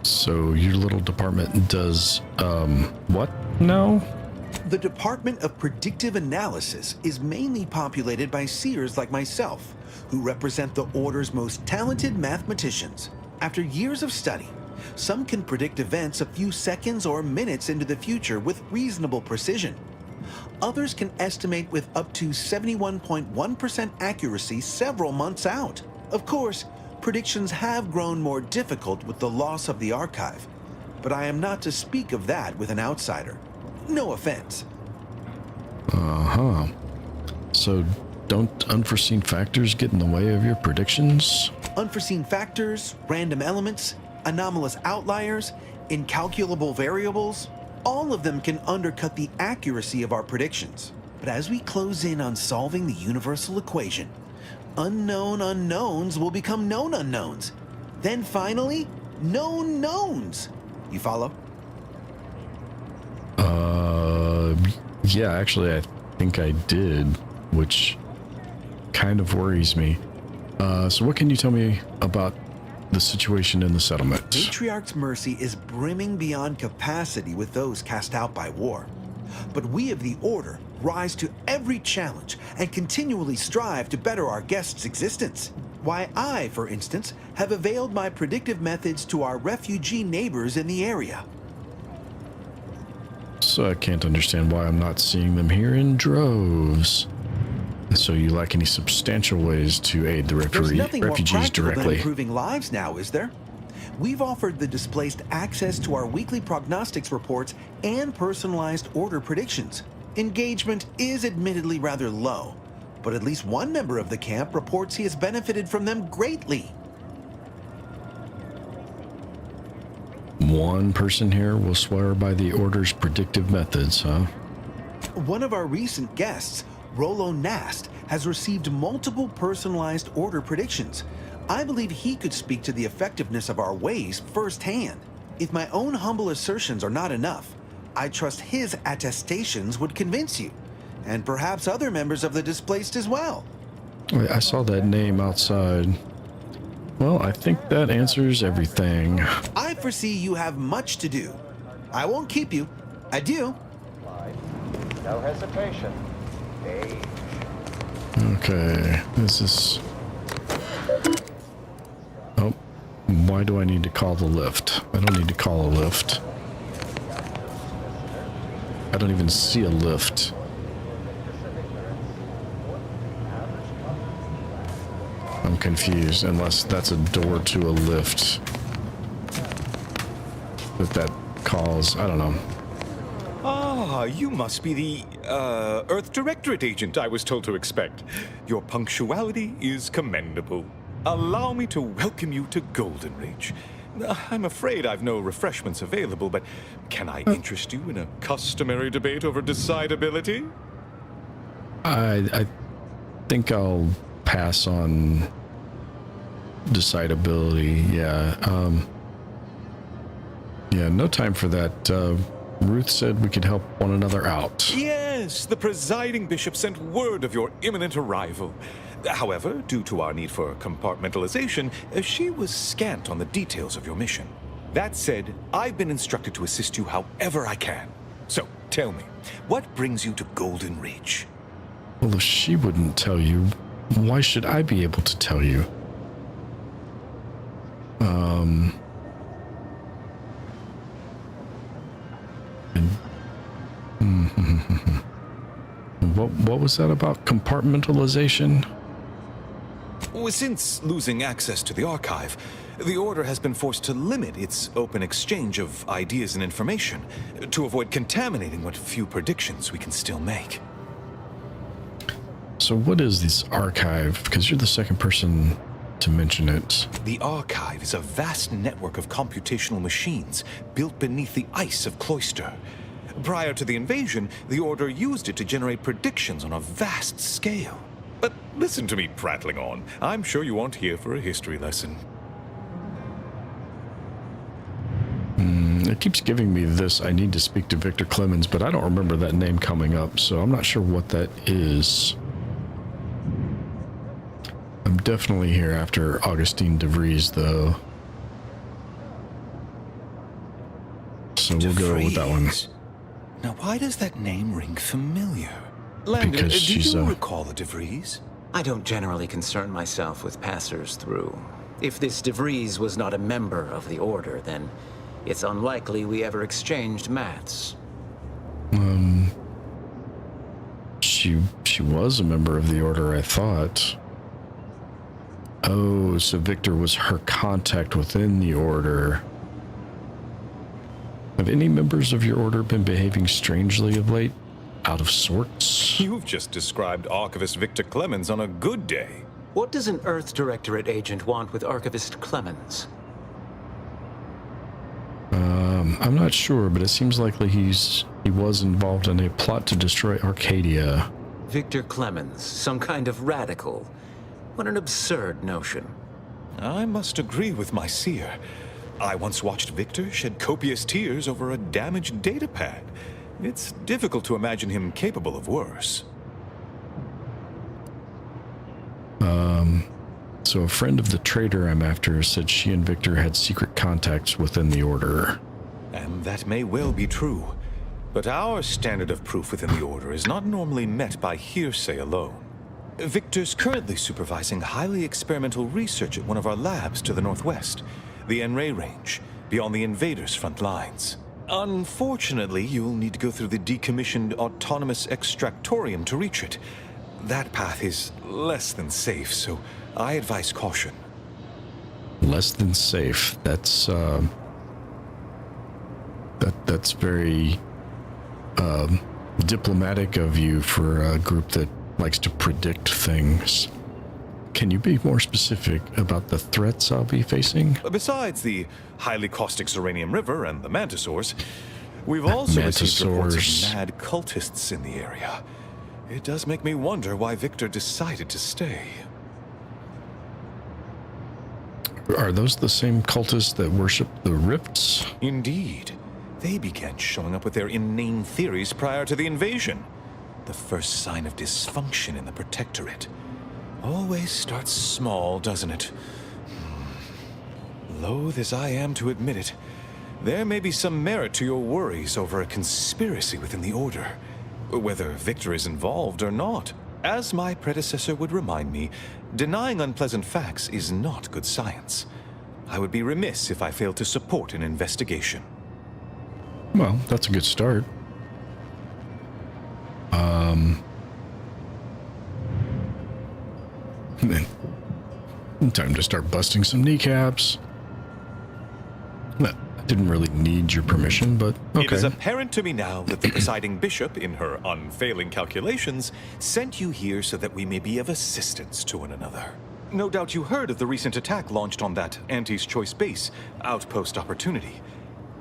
So your little department does, what now? The Department of Predictive Analysis is mainly populated by seers like myself, who represent the Order's most talented mathematicians. After years of study, some can predict events a few seconds or minutes into the future with reasonable precision. Others can estimate with up to 71.1% accuracy several months out. Of course, predictions have grown more difficult with the loss of the archive, but I am not to speak of that with an outsider. No offense. So don't unforeseen factors get in the way of your predictions? Unforeseen factors, random elements, anomalous outliers, incalculable variables, all of them can undercut the accuracy of our predictions. But as we close in on solving the universal equation, unknown unknowns will become known unknowns. Then finally, known knowns. You follow? Yeah, actually, I think I did, which kind of worries me. So what can you tell me about the situation in the settlement? Matriarch's mercy is brimming beyond capacity with those cast out by war. But we of the Order rise to every challenge and continually strive to better our guests' existence. Why, I, for instance, have availed my predictive methods to our refugee neighbors in the area. So I can't understand why I'm not seeing them here in droves. So you lack any substantial ways to aid the There's nothing more refugees practical than directly? improving lives now, is there? We've offered the displaced access to our weekly prognostics reports and personalized order predictions. Engagement is admittedly rather low, but at least one member of the camp reports he has benefited from them greatly. One person here will swear by the Order's predictive methods, huh? One of our recent guests, Rollo Nast, has received multiple personalized order predictions. I believe he could speak to the effectiveness of our ways firsthand. If my own humble assertions are not enough, I trust his attestations would convince you, and perhaps other members of the displaced as well. Wait, I saw that name outside. Well, I think that answers everything. I foresee you have much to do. I won't keep you. Adieu. No hesitation. Okay, this is... Oh, why do I need to call the lift? I don't need to call a lift. I don't even see a lift. I'm confused, unless that's a door to a lift that calls. I don't know. Ah, you must be the, Earth Directorate agent I was told to expect. Your punctuality is commendable. Allow me to welcome you to Golden Reach. I'm afraid I've no refreshments available, but can I interest you in a customary debate over decidability? I think I'll pass on decidability. Yeah. Yeah, no time for that. Ruth said we could help one another out. Yes, the presiding bishop sent word of your imminent arrival. However, due to our need for compartmentalization, she was scant on the details of your mission. That said, I've been instructed to assist you however I can. So, tell me, what brings you to Golden Reach? Well, if she wouldn't tell you, why should I be able to tell you? What was that about compartmentalization? Since losing access to the archive, the Order has been forced to limit its open exchange of ideas and information to avoid contaminating what few predictions we can still make. So what is this archive? Because you're the second person to mention it. The archive is a vast network of computational machines built beneath the ice of Cloister. Prior to the invasion, the Order used it to generate predictions on a vast scale. But listen to me prattling on. I'm sure you aren't here for a history lesson. It keeps giving me this, I need to speak to Victor Clemens, but I don't remember that name coming up, so I'm not sure what that is. I'm definitely here after Augustine DeVries, though. So we'll go with that one. Now, why does that name ring familiar? Landon, do you recall the DeVries? I don't generally concern myself with passers through. If this DeVries was not a member of the Order, then it's unlikely we ever exchanged mats. She was a member of the Order, I thought. Oh, so Victor was her contact within the Order. Have any members of your Order been behaving strangely of late? Out of sorts? You've just described Archivist Victor Clemens on a good day. What does an Earth Directorate agent want with Archivist Clemens? I'm not sure, but it seems likely he was involved in a plot to destroy Arcadia. Victor Clemens, some kind of radical. What an absurd notion. I must agree with my seer. I once watched Victor shed copious tears over a damaged datapad. It's difficult to imagine him capable of worse. So a friend of the traitor I'm after said she and Victor had secret contacts within the Order. And that may well be true. But our standard of proof within the Order is not normally met by hearsay alone. Victor's currently supervising highly experimental research at one of our labs to the northwest, the Enray Range, beyond the invaders' front lines. Unfortunately, you'll need to go through the decommissioned autonomous extractorium to reach it. That path is less than safe, so I advise caution. Less than safe. That's that's very diplomatic of you for a group that likes to predict things. Can you be more specific about the threats I'll be facing? Besides the highly caustic Zeranium River and the Mantisaurs, we've also received reports of mad cultists in the area. It does make me wonder why Victor decided to stay. Are those the same cultists that worship the rifts? Indeed. They began showing up with their inane theories prior to the invasion. The first sign of dysfunction in the Protectorate. Always starts small, doesn't it? Loath as I am to admit it, there may be some merit to your worries over a conspiracy within the Order. Whether Victor is involved or not. As my predecessor would remind me, denying unpleasant facts is not good science. I would be remiss if I failed to support an investigation. Well, that's a good start. Time to start busting some kneecaps. I didn't really need your permission, but okay. It is apparent to me now that the presiding bishop, in her unfailing calculations, sent you here so that we may be of assistance to one another. No doubt you heard of the recent attack launched on that Auntie's Choice base, Outpost Opportunity.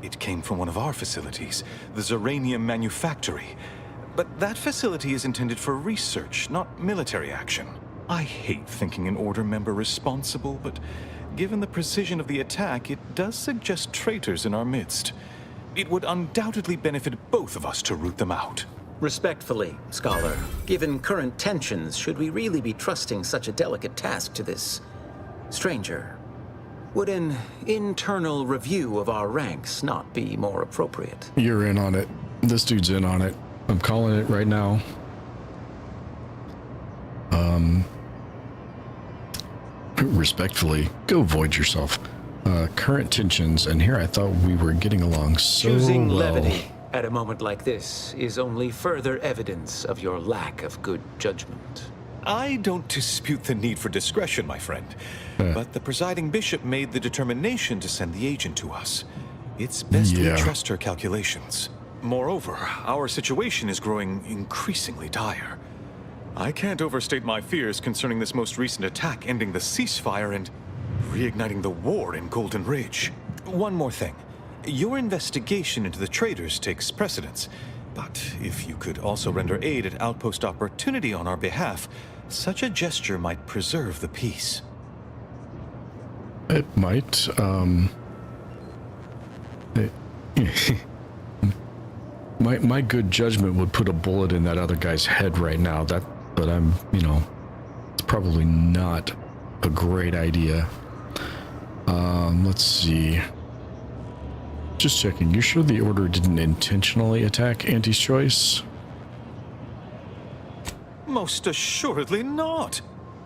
It came from one of our facilities, the Zeranium Manufactory. But that facility is intended for research, not military action. I hate thinking an Order member responsible, but given the precision of the attack, it does suggest traitors in our midst. It would undoubtedly benefit both of us to root them out. Respectfully, Scholar, given current tensions, should we really be trusting such a delicate task to this stranger? Would an internal review of our ranks not be more appropriate? You're in on it. This dude's in on it. I'm calling it right now. Respectfully, go void yourself. Current tensions, and here I thought we were getting along so Choosing well. levity at a moment like this is only further evidence of your lack of good judgment. I don't dispute the need for discretion, my friend. But the presiding bishop made the determination to send the agent to us. It's best we trust her calculations. Moreover, our situation is growing increasingly dire. I can't overstate my fears concerning this most recent attack ending the ceasefire and reigniting the war in Golden Ridge. One more thing. Your investigation into the traitors takes precedence, but if you could also render aid at Outpost Opportunity on our behalf, such a gesture might preserve the peace. It might, my good judgment would put a bullet in that other guy's head right now. But I'm, it's probably not a great idea. Let's see. Just checking. You sure the Order didn't intentionally attack Auntie's Choice? Most assuredly not.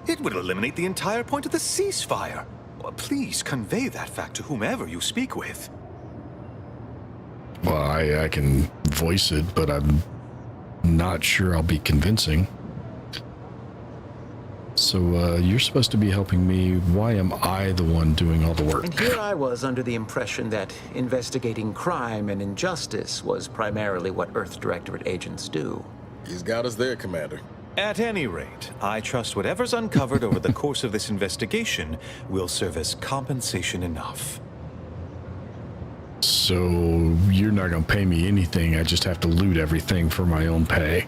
It would eliminate the entire point of the ceasefire. Please convey that fact to whomever you speak with. Well, I can voice it, but I'm not sure I'll be convincing. So, you're supposed to be helping me. Why am I the one doing all the work? And here I was under the impression that investigating crime and injustice was primarily what Earth Directorate agents do. He's got us there, Commander. At any rate, I trust whatever's uncovered over the course of this investigation will serve as compensation enough. So, you're not going to pay me anything. I just have to loot everything for my own pay.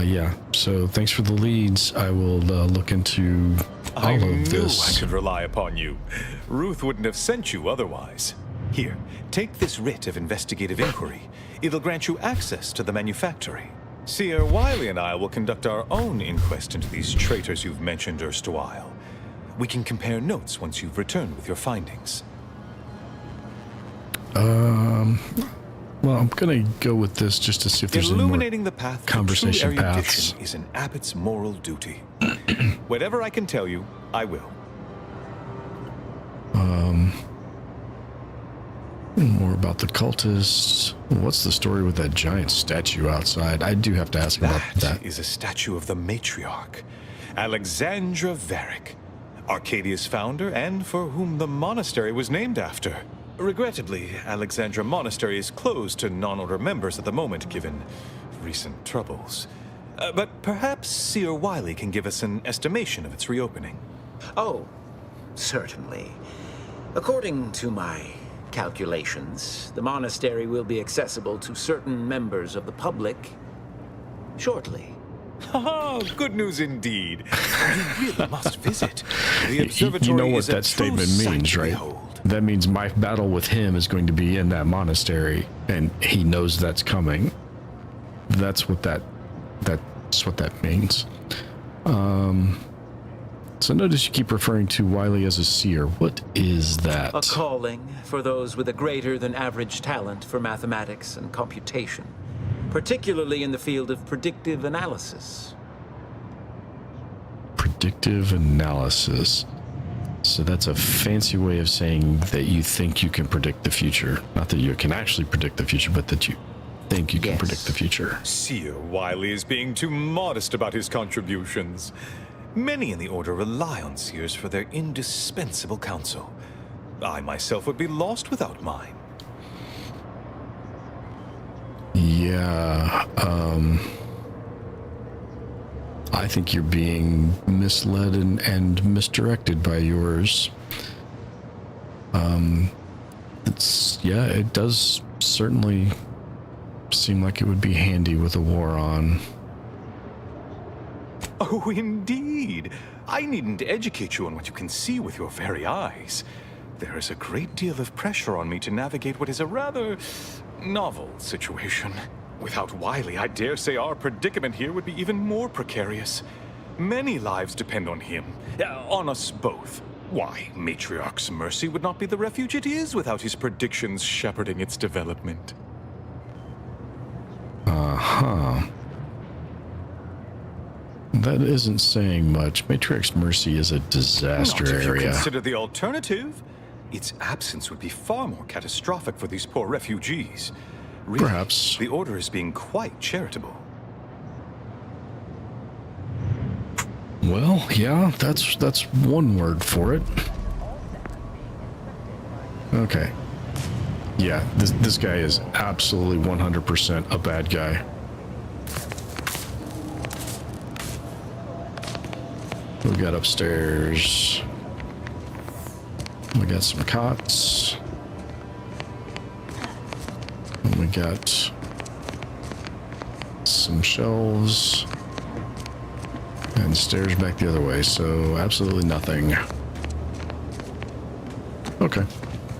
Yeah, so thanks for the leads. I will look into all of this. I knew I could rely upon you. Ruth wouldn't have sent you otherwise. Here, take this writ of investigative inquiry. It'll grant you access to the manufactory. Seer Wiley and I will conduct our own inquest into these traitors you've mentioned erstwhile. We can compare notes once you've returned with your findings. Well, I'm gonna go with this just to see if there's Illuminating any the more path conversation to true paths. erudition is an abbot's moral duty. Whatever I can tell you, I will. More about the cultists. What's the story with that giant statue outside? I do have to ask about that. That is a statue of the matriarch, Alexandra Varick, Arcadia's founder and for whom the monastery was named after. Regrettably, Alexandra Monastery is closed to non-order members at the moment, given recent troubles. But perhaps Seer Wiley can give us an estimation of its reopening. Oh, certainly. According to my calculations, the monastery will be accessible to certain members of the public shortly. Oh, good news indeed. You really must visit. The observatory you know what is a that true statement sight means, to right? behold. That means my battle with him is going to be in that monastery, and he knows that's coming. That's what that means. So notice you keep referring to Wiley as a seer. What is that? A calling for those with a greater than average talent for mathematics and computation, particularly in the field of predictive analysis. Predictive analysis. So that's a fancy way of saying that you think you can predict the future. Not that you can actually predict the future, but that you think you can predict the future. Seer Wiley is being too modest about his contributions. Many in the Order rely on seers for their indispensable counsel. I myself would be lost without mine. Yeah, I think you're being misled and misdirected by yours. It does certainly seem like it would be handy with a war on. Oh, indeed. I needn't educate you on what you can see with your very eyes. There is a great deal of pressure on me to navigate what is a rather novel situation. Without Wiley, I dare say our predicament here would be even more precarious. Many lives depend on him, on us both. Why, Matriarch's Mercy would not be the refuge it is without his predictions shepherding its development. Uh-huh. That isn't saying much. Matrix Mercy is a disaster Not if you area. consider the alternative. Its absence would be far more catastrophic for these poor refugees. Really, Perhaps. The Order is being quite charitable. Well, yeah, that's one word for it. Okay. Yeah, this guy is absolutely 100% a bad guy. We got upstairs. We got some cots. And we got some shelves. And stairs back the other way, so absolutely nothing. Okay.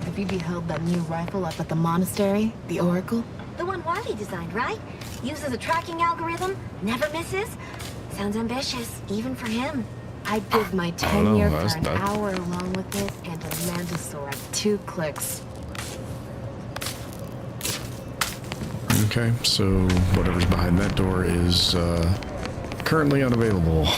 Have you beheld that new rifle up at the monastery? The Oracle? The one Wiley designed, right? Uses a tracking algorithm, never misses. Sounds ambitious, even for him. I'd give my tenure for an hour along with it and a Mantisaur at 2 clicks. Okay, so whatever's behind that door is currently unavailable.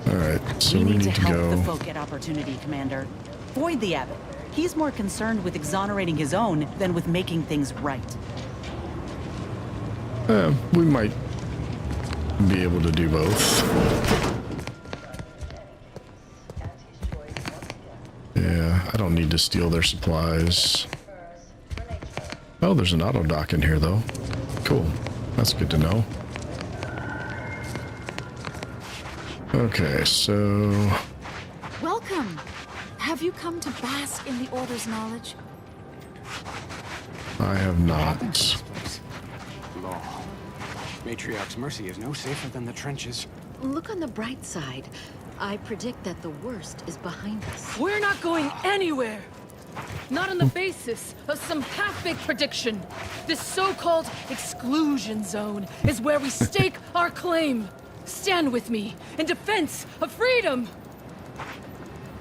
Alright, so we need to help go. the folk get opportunity, Commander. Void the Abbot. He's more concerned with exonerating his own than with making things right. We might be able to do both. Yeah, I don't need to steal their supplies. Oh, there's an auto dock in here, though. Cool. That's good to know. Okay, so... Welcome. Have you come to bask in the Order's knowledge? I have not. Law. Matriarch's Mercy is no safer than the trenches. Look on the bright side. I predict that the worst is behind us. We're not going anywhere! Not on the basis of some half-baked prediction. This so-called exclusion zone is where we stake our claim. Stand with me in defense of freedom!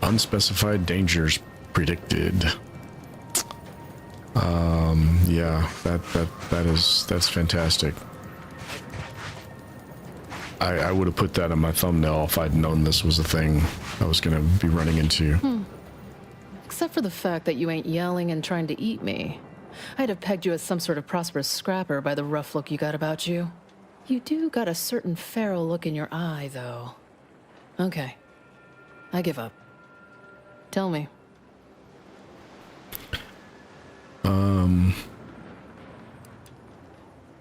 Unspecified dangers predicted. Yeah, that's fantastic. I would have put that in my thumbnail if I'd known this was a thing I was going to be running into. Except for the fact that you ain't yelling and trying to eat me. I'd have pegged you as some sort of prosperous scrapper by the rough look you got about you. You do got a certain feral look in your eye, though. Okay. I give up. Tell me.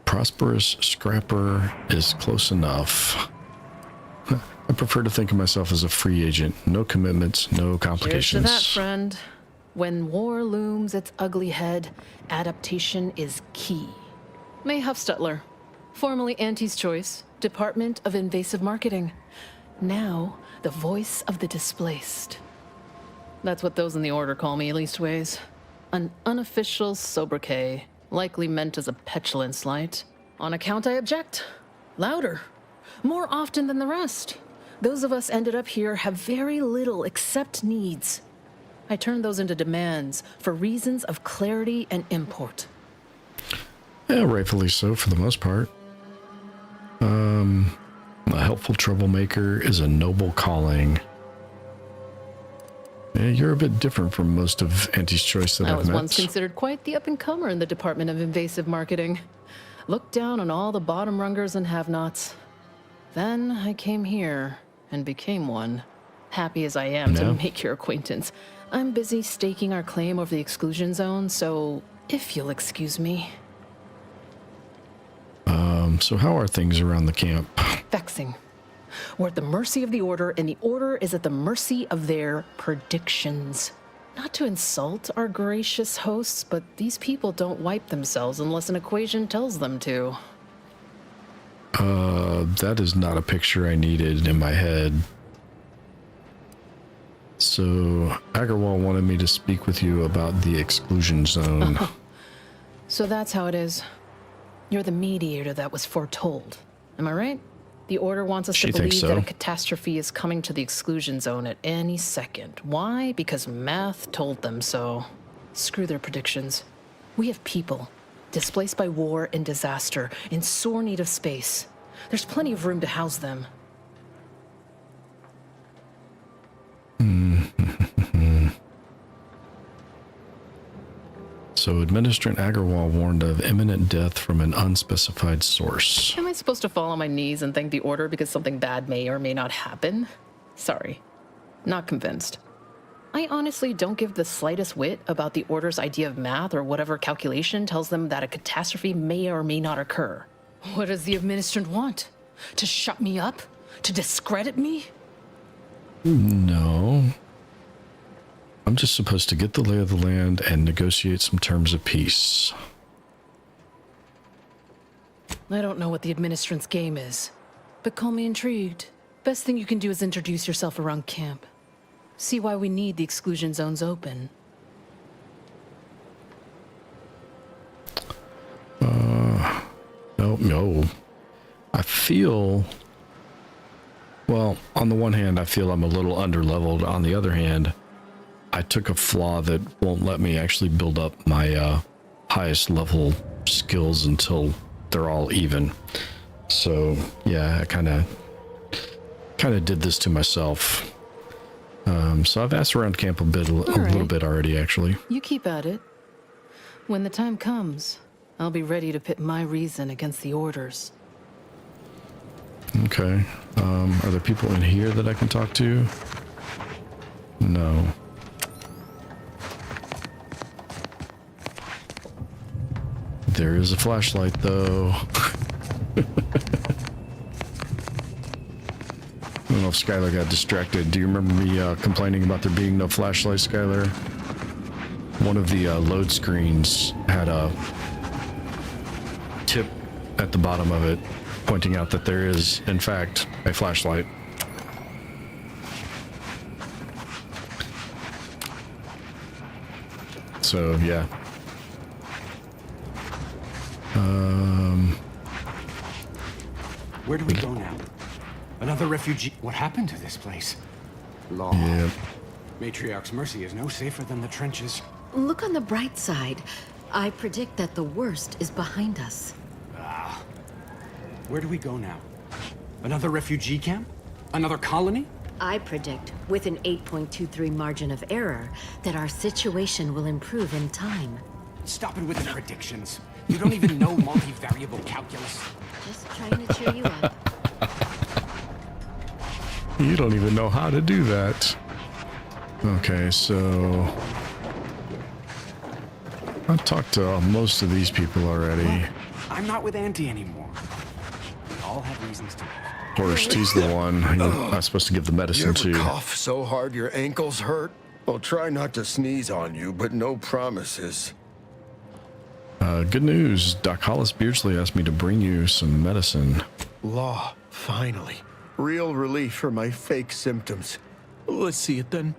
Prosperous scrapper is close enough. I prefer to think of myself as a free agent. No commitments, no complications. Cheers to that, friend. When war looms its ugly head, adaptation is key. May Huffstutler, formerly Auntie's Choice, Department of Invasive Marketing. Now, the voice of the displaced. That's what those in the Order call me, leastways. An unofficial sobriquet, likely meant as a petulant slight. On account I object. Louder. More often than the rest. Those of us ended up here have very little except needs. I turn those into demands for reasons of clarity and import. Yeah, rightfully so for the most part. A helpful troublemaker is a noble calling. Yeah, you're a bit different from most of Auntie's Choice that I I've was met. once considered quite the up-and-comer in the Department of Invasive Marketing. Looked down on all the bottom rungers and have-nots. Then I came here and became one. Happy as I am to make your acquaintance. I'm busy staking our claim over the exclusion zone, so if you'll excuse me. So how are things around the camp? Vexing. We're at the mercy of the Order, and the Order is at the mercy of their predictions. Not to insult our gracious hosts, but these people don't wipe themselves unless an equation tells them to. That is not a picture I needed in my head. So, Agarwal wanted me to speak with you about the exclusion zone. So that's how it is. You're the mediator that was foretold. Am I right? The Order wants us to believe that a catastrophe is coming to the exclusion zone at any second. Why? Because math told them so. Screw their predictions. We have people, displaced by war and disaster, in sore need of space. There's plenty of room to house them. So, Administrator Agarwal warned of imminent death from an unspecified source. Am I supposed to fall on my knees and thank the Order because something bad may or may not happen? Sorry. Not convinced. I honestly don't give the slightest whit about the Order's idea of math or whatever calculation tells them that a catastrophe may or may not occur. What does the Administrator want? To shut me up? To discredit me? No. I'm just supposed to get the lay of the land and negotiate some terms of peace. I don't know what the Administrant's game is, but call me intrigued. Best thing you can do is introduce yourself around camp. See why we need the exclusion zones open. No. I feel... Well, on the one hand, I feel I'm a little underleveled. On the other hand, I took a flaw that won't let me actually build up my highest level skills until they're all even. So, yeah, I kind of did this to myself. So I've asked around camp a little bit already, actually. You keep at it. When the time comes, I'll be ready to pit my reason against the Order's. Okay. Are there people in here that I can talk to? No. There is a flashlight, though. I don't know if Skylar got distracted. Do you remember me complaining about there being no flashlight, Skylar? One of the load screens had a tip at the bottom of it, pointing out that there is, in fact, a flashlight. So, yeah. Where do we go now? Another refugee. What happened to this place? Law. Yeah. Matriarch's Mercy is no safer than the trenches. Look on the bright side. I predict that the worst is behind us. Where do we go now? Another refugee camp? Another colony? I predict, with an 8.23 margin of error, that our situation will improve in time. Stop it with the predictions. You don't even know multivariable calculus. Just trying to cheer you up. You don't even know how to do that. Okay, so I've talked to most of these people already. Look, I'm not with Auntie anymore. We all have reasons to. First, he's the one you're not supposed to give the medicine You ever to. cough so hard your ankles hurt? I'll try not to sneeze on you, but no promises. Good news. Doc Hollis Beardsley asked me to bring you some medicine. Law, finally. Real relief for my fake symptoms. Let's see it then.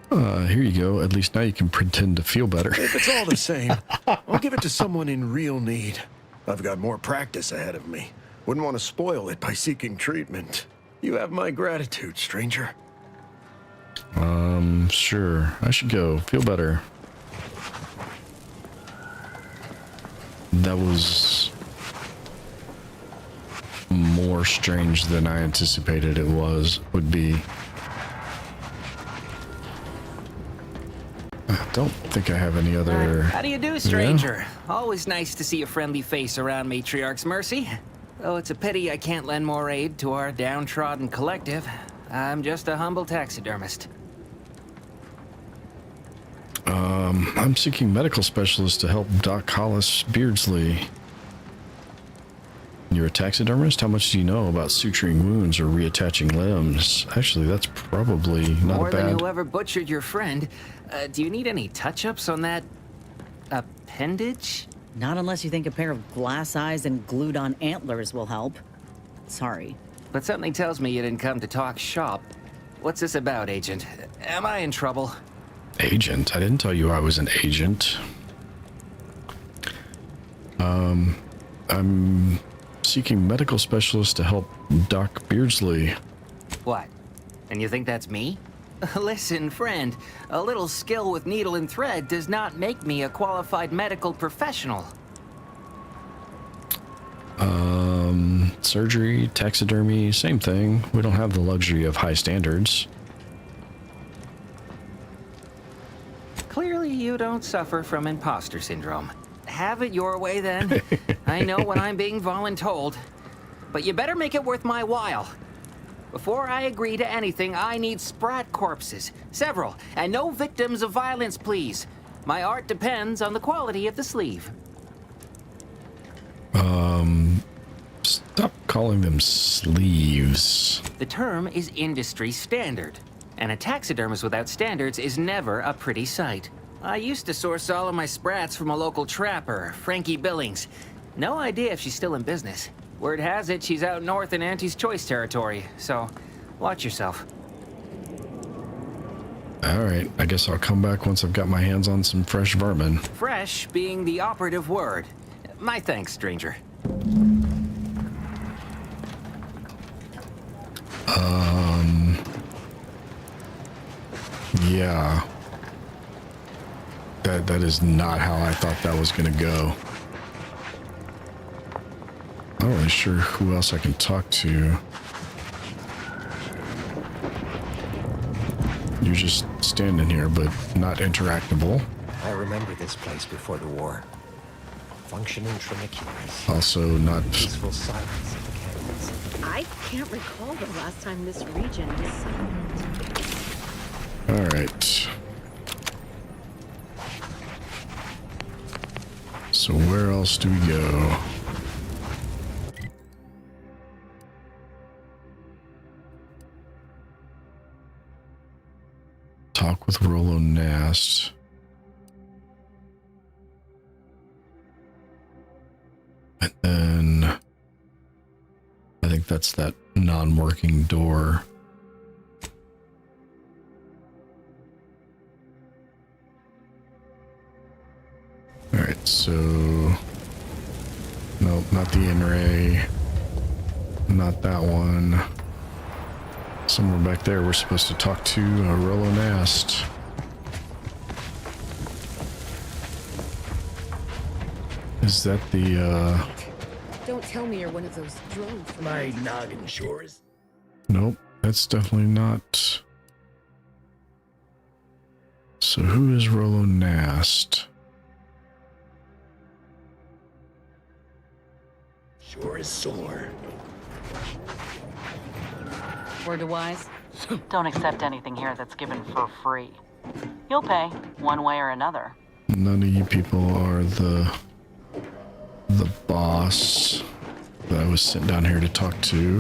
Here you go. At least now you can pretend to feel better. If it's all the same, I'll give it to someone in real need. I've got more practice ahead of me. Wouldn't want to spoil it by seeking treatment. You have my gratitude, stranger. Sure. I should go. Feel better. That was more strange than I anticipated it would be. I don't think I have any other... How do you do, stranger? Yeah? Always nice to see a friendly face around Matriarch's Mercy. Though it's a pity I can't lend more aid to our downtrodden collective. I'm just a humble taxidermist. I'm seeking medical specialists to help Doc Hollis Beardsley. You're a taxidermist? How much do you know about suturing wounds or reattaching limbs? Actually, that's probably not More a bad... than whoever butchered your friend. Do you need any touch-ups on that appendage? Not unless you think a pair of glass eyes and glued-on antlers will help. Sorry. But something tells me you didn't come to talk shop. What's this about, Agent? Am I in trouble? Agent? I didn't tell you I was an agent. I'm seeking medical specialists to help Doc Beardsley. What? And you think that's me? Listen, friend, a little skill with needle and thread does not make me a qualified medical professional. Surgery, taxidermy, same thing. We don't have the luxury of high standards. Clearly, you don't suffer from imposter syndrome. Have it your way, then. I know when I'm being voluntold. But you better make it worth my while. Before I agree to anything, I need sprat corpses. Several. And no victims of violence, please. My art depends on the quality of the sleeve. Stop calling them sleeves. The term is industry standard. And a taxidermist without standards is never a pretty sight. I used to source all of my sprats from a local trapper, Frankie Billings. No idea if she's still in business. Word has it she's out north in Auntie's Choice territory, so watch yourself. Alright, I guess I'll come back once I've got my hands on some fresh vermin. Fresh being the operative word. My thanks, stranger. Yeah. That is not how I thought that was gonna go. I'm not really sure who else I can talk to. You're just standing here, but not interactable. I remember this place before the war. Functioning triniculars. Also not... Peaceful silence of the canyons. I can't recall the last time this region was silent. Alright. So where else do we go? Talk with Rollo Nast. And then I think that's that non-working door. Alright, so nope, not the in-ray. Not that one. Somewhere back there we're supposed to talk to Rollo Nast. Is that the Don't tell me you're one of those drone My noggin sure is. Nope, that's definitely not. So who is Rolo Nast? Sure is sore. Word to wise? Don't accept anything here that's given for free. You'll pay, one way or another. None of you people are the boss that I was sent down here to talk to.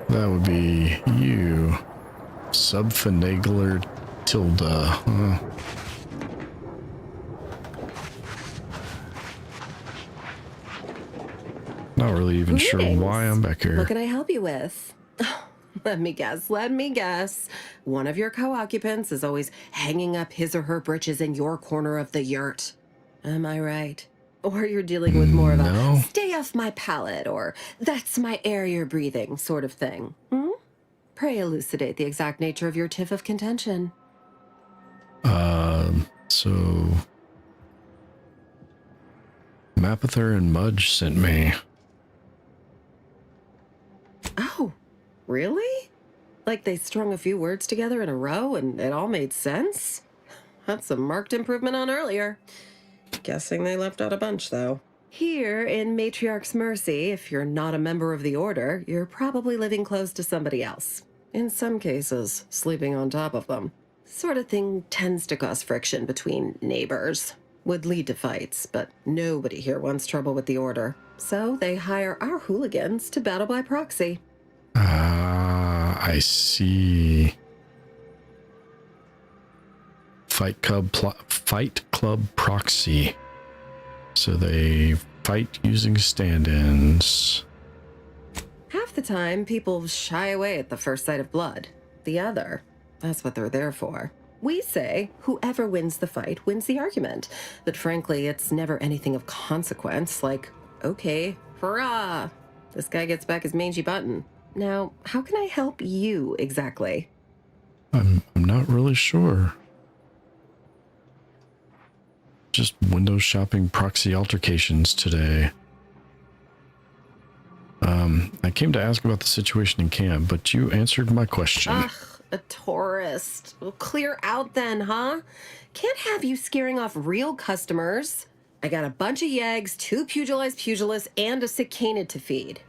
That would be you, Subfinagler Tilda. Not really even sure why I'm back here. What can I help you with? Let me guess. One of your co-occupants is always hanging up his or her britches in your corner of the yurt. Am I right? Or you're dealing with more of a stay off my palate or that's my air you're breathing sort of thing. Pray elucidate the exact nature of your tiff of contention. So Mapother and Mudge sent me. Oh, really? Like they strung a few words together in a row and it all made sense? That's a marked improvement on earlier. Guessing they left out a bunch, though. Here in Matriarch's Mercy, if you're not a member of the Order, you're probably living close to somebody else. In some cases, sleeping on top of them. Sort of thing tends to cause friction between neighbors. Would lead to fights, but nobody here wants trouble with the Order. So they hire our hooligans to battle by proxy. I see. Fight Club proxy. So they fight using stand-ins. Half the time, people shy away at the first sight of blood. The other, that's what they're there for. We say whoever wins the fight wins the argument. But frankly, it's never anything of consequence, like, okay, hurrah! This guy gets back his mangy button. Now, how can I help you exactly? I'm not really sure. Just window shopping proxy altercations today. I came to ask about the situation in camp, but you answered my question. Ugh, a tourist. Well, clear out then, huh? Can't have you scaring off real customers. I got a bunch of yeggs, 2 pugilized pugilists, and a cicanid to feed.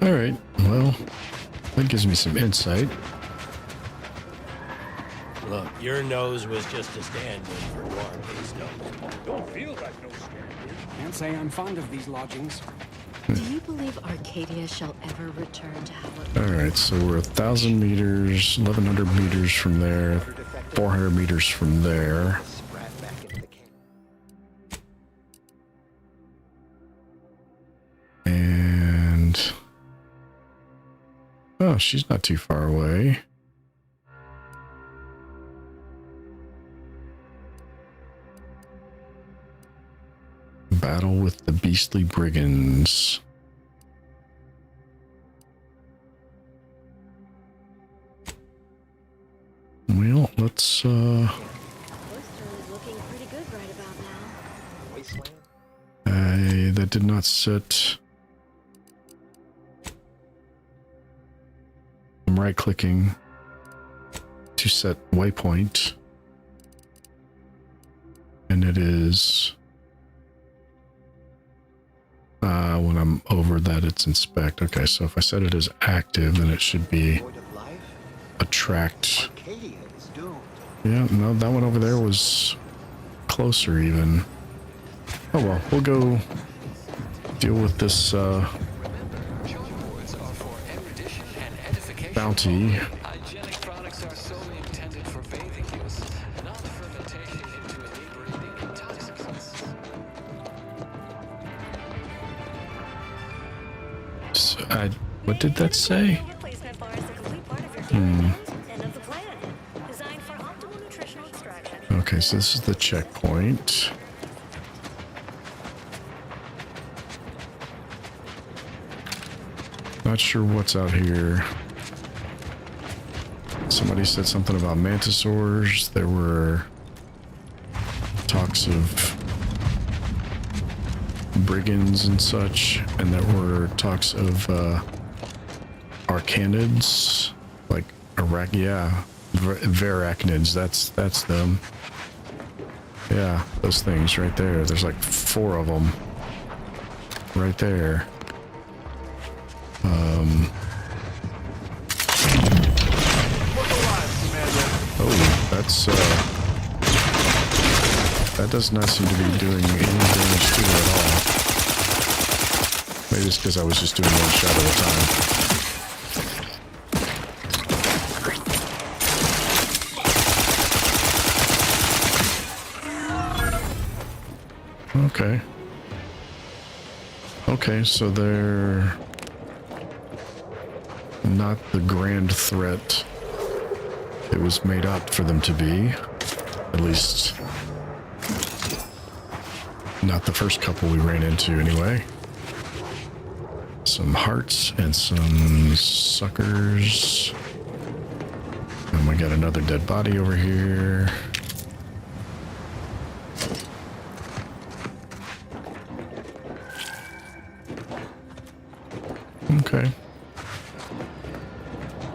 Alright, well, that gives me some insight. Look, your nose was just a stand-in for Dwarfy's nose. Don't feel like no stand-in. Can't say I'm fond of these lodgings. Do you believe Arcadia shall ever return to how it was? Alright, so we're 1,000 meters, 1,100 meters from there, 400 meters from there. And... oh, she's not too far away. Battle with the beastly brigands. Well, let's Looking pretty good right about now. that did not set. I'm right clicking to set waypoint. And it is when I'm over that, it's inspect. Okay, so if I set it as active, then it should be attract. Yeah, no, that one over there was closer even. Oh well, we'll go deal with this bounty. What did that say? Okay, so this is the checkpoint. Not sure what's out here. Somebody said something about mantisaurs. There were talks of brigands and such, and there were talks of arachnids, like varachnids. That's them. Yeah, those things right there. There's like 4 of them right there. Oh, that's that does not seem to be doing any damage to it at all. Maybe it's because I was just doing one shot at a time. Okay. Okay, so they're not the grand threat it was made out for them to be. At least, not the first couple we ran into anyway. Some hearts and some suckers. And we got another dead body over here. Okay.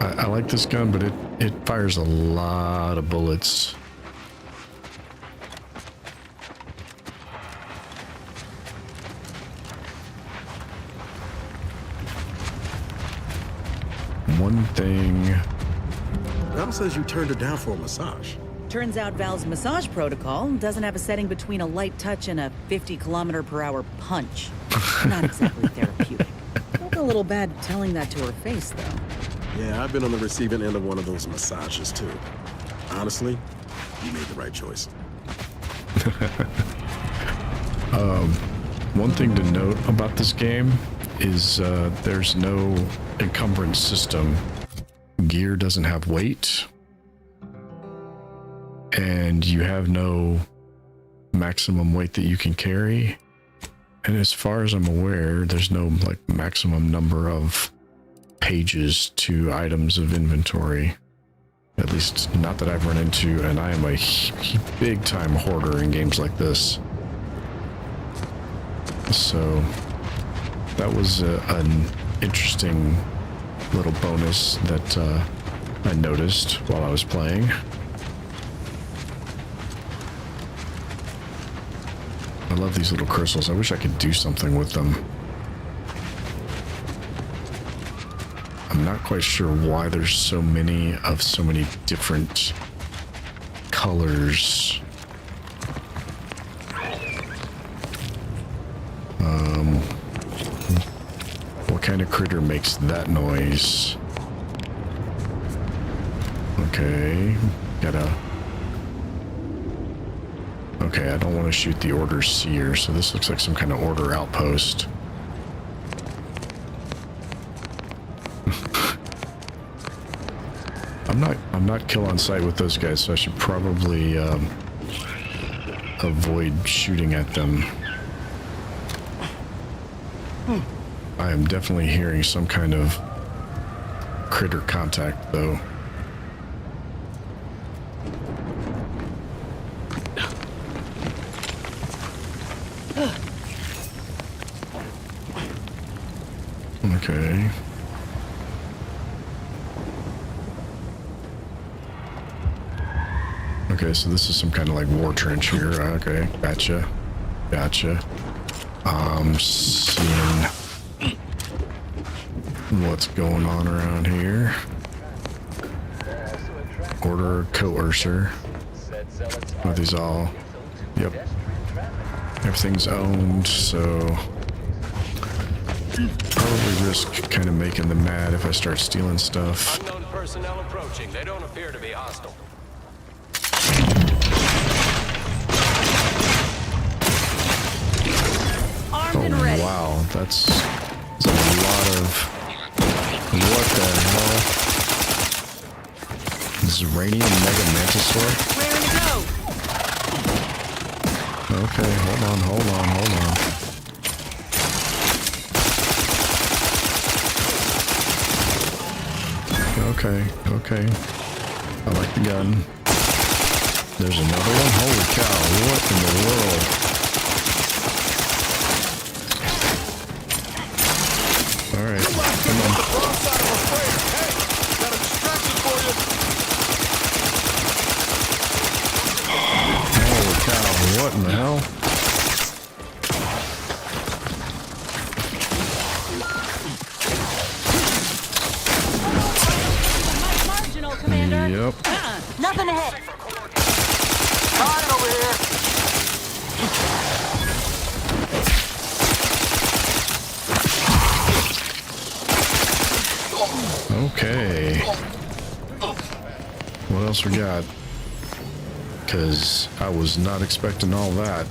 I like this gun, but it fires a lot of bullets. One thing. Val says you turned her down for a massage. Turns out Val's massage protocol doesn't have a setting between a light touch and a 50-kilometer-per-hour punch. Not exactly therapeutic. Felt a little bad telling that to her face, though. Yeah, I've been on the receiving end of one of those massages, too. Honestly, you made the right choice. One thing to note about this game is there's no encumbrance system. Gear doesn't have weight, and you have no maximum weight that you can carry. And as far as I'm aware, there's no like maximum number of pages to items of inventory. At least not that I've run into, and I am a big time hoarder in games like this. So that was an interesting little bonus that I noticed while I was playing. I love these little crystals. I wish I could do something with them. I'm not quite sure why there's so many of so many different colors. What kind of critter makes that noise? Okay, gotta... Okay, I don't want to shoot the order seer, so this looks like some kind of order outpost. I'm not kill on sight with those guys, so I should probably avoid shooting at them. I am definitely hearing some kind of critter contact, though. Okay. Okay, so this is some kind of like war trench here. Okay, gotcha. Gotcha. Seeing what's going on around here. Order coercer. Are these all? Yep. Everything's owned, so probably risk kind of making them mad if I start stealing stuff. Unknown personnel approaching. They don't appear to be hostile. Oh, wow, that's a lot of... What the hell? Zeranium Mega Mantisaur? Raring to go! Okay, hold on. Okay. I like the gun. There's another one. Holy cow! What in the world? All right, come on. Holy cow! What in the hell? Yep. Nothing ahead. Fine over here. Okay. What else we got? Because I was not expecting all that.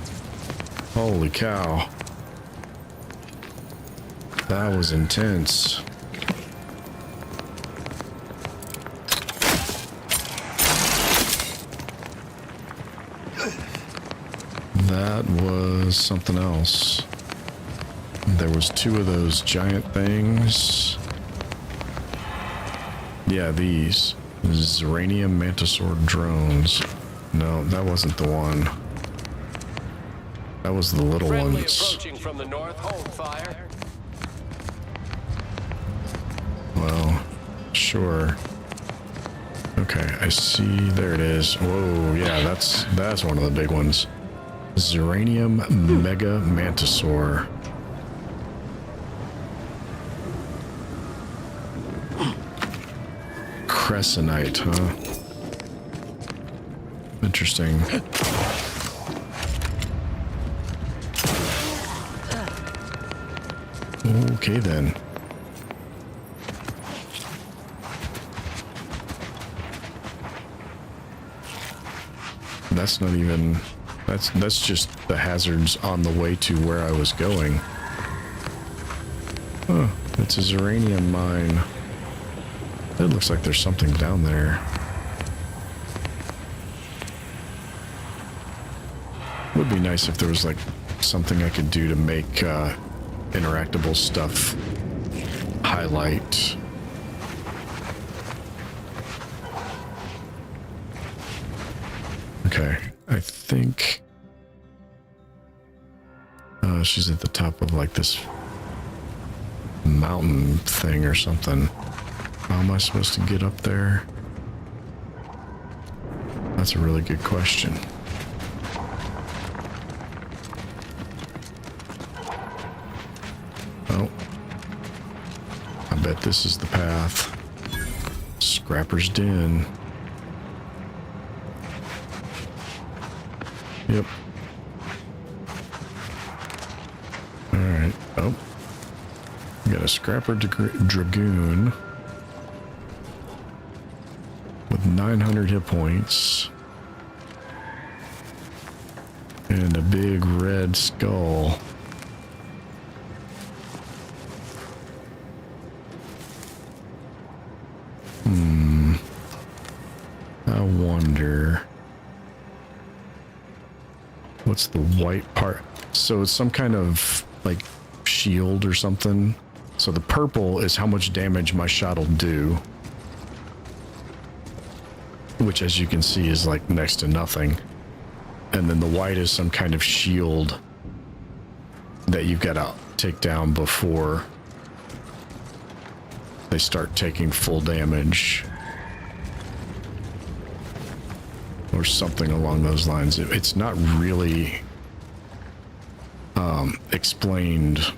Holy cow. That was intense. That was something else. There was 2 of those giant things. Yeah, these. Zeranium Mantisaur drones. No, that wasn't the one. That was the little Friendly ones. approaching from the north. Hold fire. Well, sure. Okay, I see. There it is. Whoa, yeah, that's one of the big ones. Zeranium Mega Mantisaur. Crescenite, huh? Interesting. Okay then. That's not even... That's just the hazards on the way to where I was going. Huh, it's a Zeranium mine. It looks like there's something down there. Would be nice if there was like something I could do to make interactable stuff highlight. Okay, I think she's at the top of like this mountain thing or something. How am I supposed to get up there? That's a really good question. Oh. I bet this is the path. Scrapper's Den. Yep. Alright. Oh. We got a Scrapper Dragoon. With 900 hit points. And a big red skull. I wonder... What's the white part? So it's some kind of, like, shield or something. So the purple is how much damage my shot will do. Which, as you can see, is, like, next to nothing. And then the white is some kind of shield that you've got to take down before they start taking full damage. Or something along those lines. It's not really explained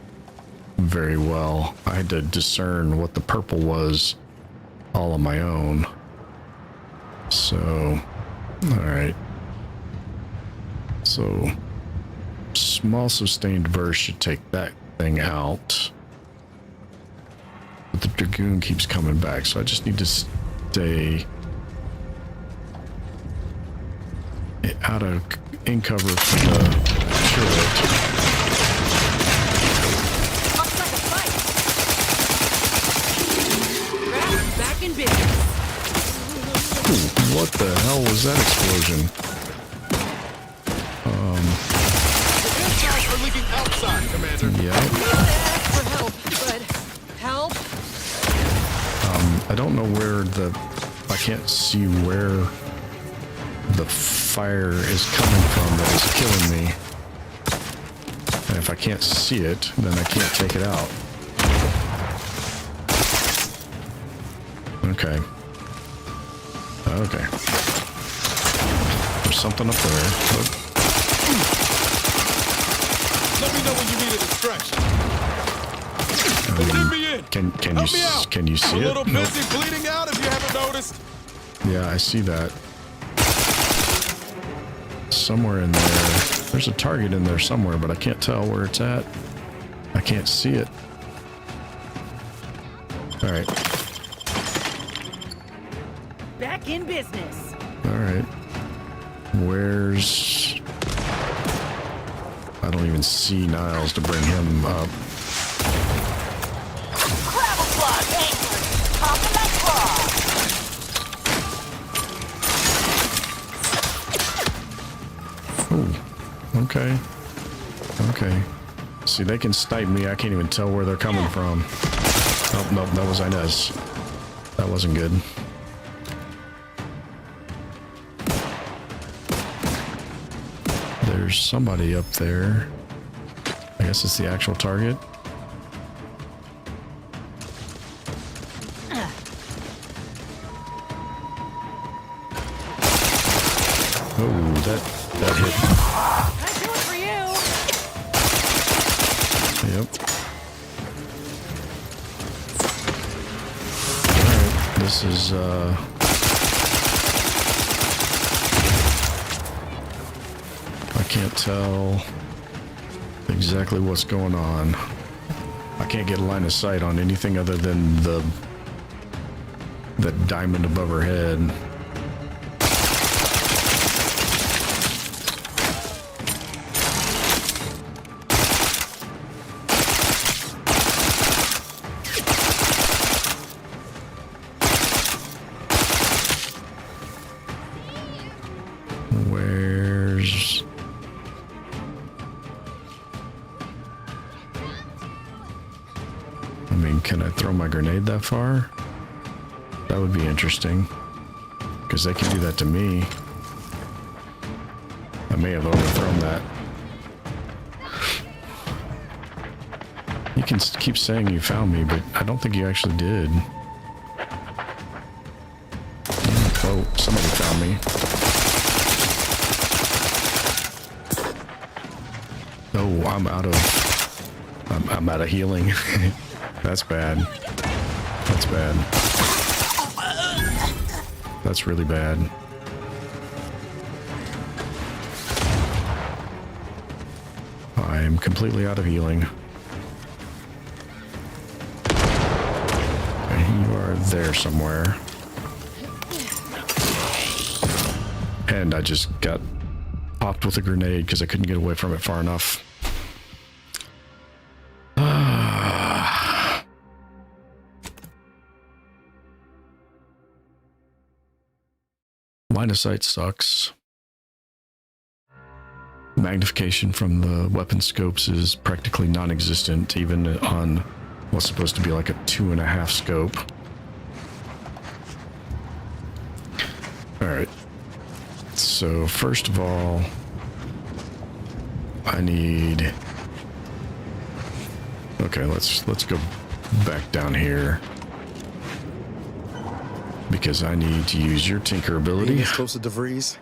very well. I had to discern what the purple was all on my own. So, alright. So, small sustained burst should take that thing out. But the Dragoon keeps coming back, so I just need to stay out of in cover from the turret. Looks like a fight. Back in business. Ooh, what the hell was that explosion? The insides are leaking outside, Commander. Yeah. For help, but help? I don't know where the... I can't see where the fire is coming from that is killing me. And if I can't see it, then I can't take it out. Okay. Okay. There's something up there. Oh. Let me know when you need a distraction. Let me in. Can you see it? I'm a little busy bleeding out if you haven't noticed. Yeah, I see that. Somewhere in there. There's a target in there somewhere, but I can't tell where it's at. I can't see it. All right. Back in business. All right. Where's... I don't even see Niles to bring him up. Okay. Okay. See, they can snipe me. I can't even tell where they're coming from. Oh, nope, that was Inez. That wasn't good. There's somebody up there. I guess it's the actual target. Oh, that hit. Yep. Alright, this is, I can't tell exactly what's going on. I can't get a line of sight on anything other than the diamond above her head. My grenade that far? That would be interesting, because they can do that to me. I may have overthrown that. You can keep saying you found me, but I don't think you actually did. Oh, somebody found me. Oh, I'm out of healing. That's bad. That's bad. That's really bad. I am completely out of healing. Okay, you are there somewhere. And I just got popped with a grenade because I couldn't get away from it far enough. Line of sight sucks. Magnification from the weapon scopes is practically non-existent, even on what's supposed to be like a 2.5 scope. Alright. So first of all, I need... Okay, let's go back down here. Because I need to use your tinker ability. Being this close to DeVries,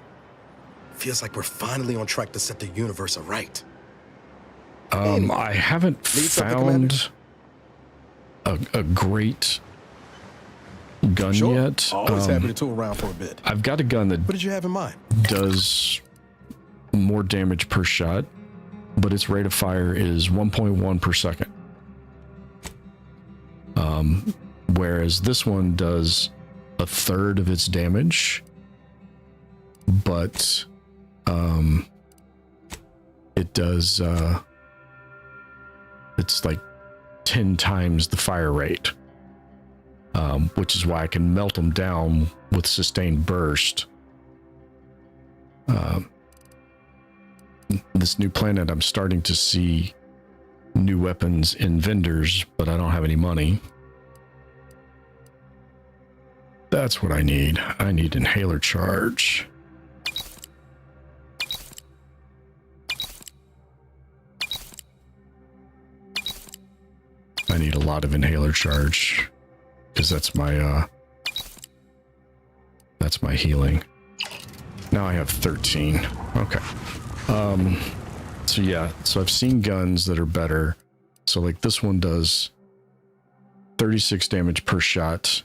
feels like we're finally on track to set the universe aright. I haven't found a great gun yet. Always happy to tool around for a bit. I've got a gun that What did you have in mind? does more damage per shot, but its rate of fire is 1.1 per second. Whereas this one does a third of its damage, but it does it's like 10 times the fire rate, which is why I can melt them down with sustained burst. This new planet, I'm starting to see new weapons in vendors, but I don't have any money. That's what I need. I need inhaler charge. I need a lot of inhaler charge because that's my healing. Now I have 13. Okay. So yeah, so I've seen guns that are better. So like this one does 36 damage per shot,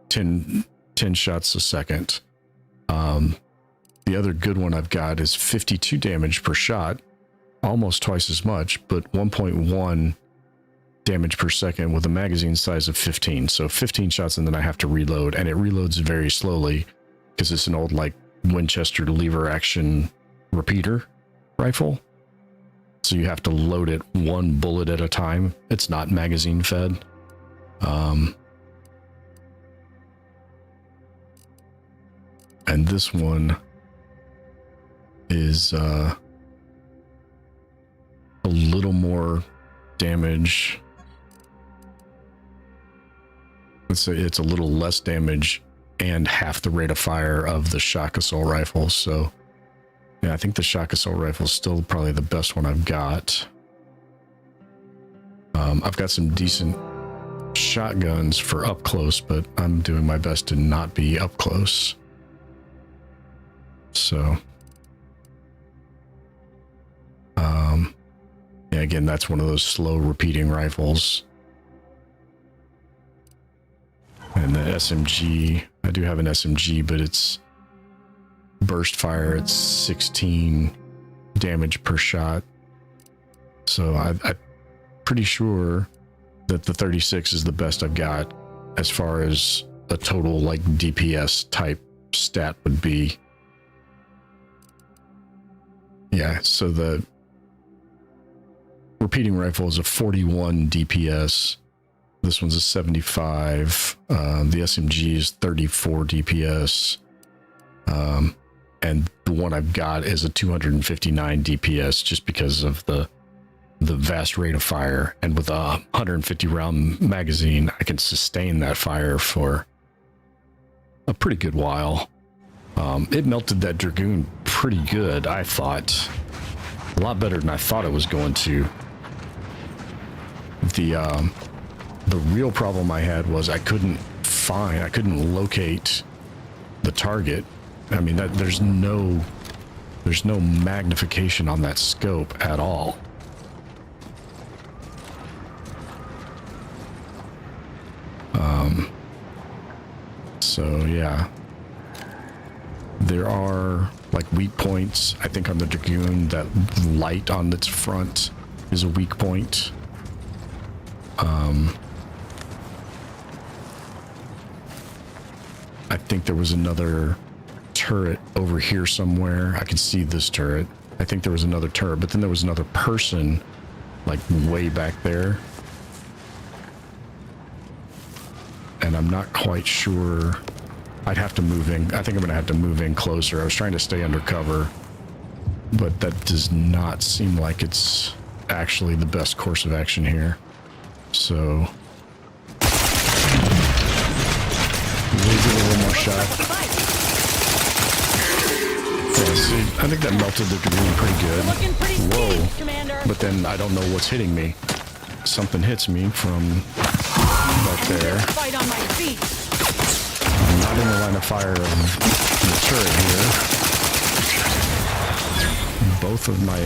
10 shots a second. The other good one I've got is 52 damage per shot, almost twice as much, but 1.1 damage per second with a magazine size of 15. So 15 shots and then I have to reload, and it reloads very slowly because it's an old like Winchester lever action repeater rifle. So you have to load it one bullet at a time. It's not magazine fed. And this one is a little more damage. Let's say it's a little less damage and half the rate of fire of the shock assault rifle. So yeah, I think the shock assault rifle is still probably the best one I've got. I've got some decent shotguns for up close, but I'm doing my best to not be up close. So, yeah, again, that's one of those slow repeating rifles. And the SMG, I do have an SMG, but it's burst fire at 16 damage per shot. So I'm pretty sure that the 36 is the best I've got as far as a total like DPS type stat would be. Yeah, so the repeating rifle is a 41 DPS. This one's a 75. The SMG is 34 DPS. And the one I've got is a 259 DPS just because of the vast rate of fire. And with a 150 round magazine, I can sustain that fire for a pretty good while. It melted that Dragoon pretty good, I thought. A lot better than I thought it was going to. The real problem I had was I couldn't locate the target. I mean, there's no magnification on that scope at all. So yeah, there are like weak points. I think on the Dragoon, that light on its front is a weak point. I think there was another turret over here somewhere. I can see this turret. I think there was another turret, but then there was another person like way back there. And I'm not quite sure. I'd have to move in. I think I'm gonna have to move in closer. I was trying to stay under cover, but that does not seem like it's actually the best course of action here. So we'll give it one more shot. Yeah, see, I think that melted the Dragoon pretty good. Whoa. But then I don't know what's hitting me. Something hits me from back there. I'm not in the line of fire of the turret here. Both of my...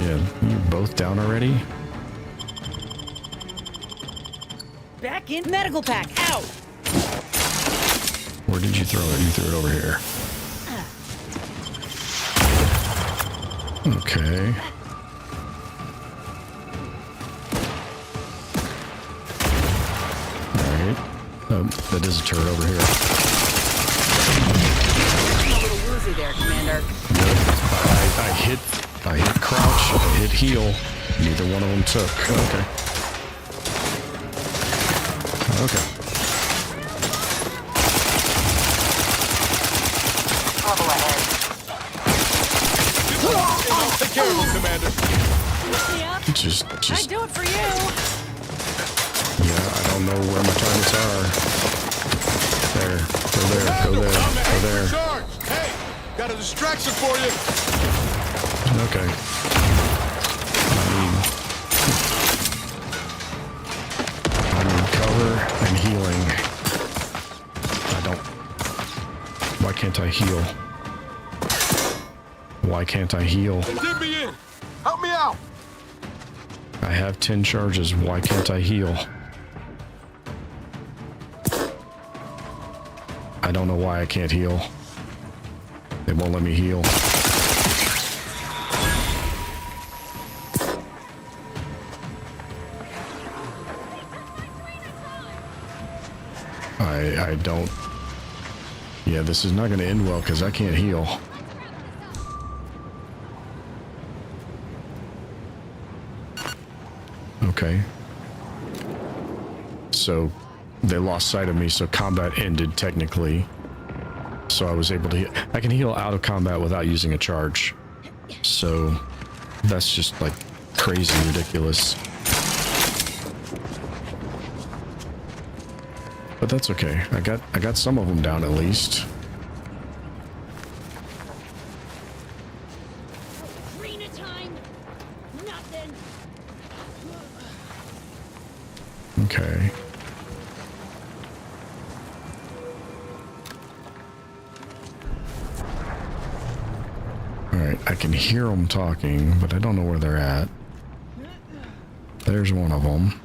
Yeah, you're both down already? Back in medical pack. Out. Where did you throw it? You threw it over here. Okay. Alright. That is a turret over here. I'm a little woozy there, Commander. Yep. I hit crouch, I hit heal. Neither one of them took. Okay. Okay. Trouble ahead. Take care of him, Commander. Just. I do it for you. Yeah, I don't know where my targets are. There. Go there. Go there. Go there. Hey, got a distraction for you. Okay. I need cover and healing. I don't. Why can't I heal? Why can't I heal? Get me in. Help me out. I have 10 charges. Why can't I heal? I don't know why I can't heal. They won't let me heal. I don't. Yeah, this is not going to end well because I can't heal. Okay. So they lost sight of me, so combat ended technically. So I was able to I can heal out of combat without using a charge. So that's just like crazy ridiculous. But that's okay. I got some of them down at least. Okay. Alright, I can hear them talking, but I don't know where they're at. There's one of them.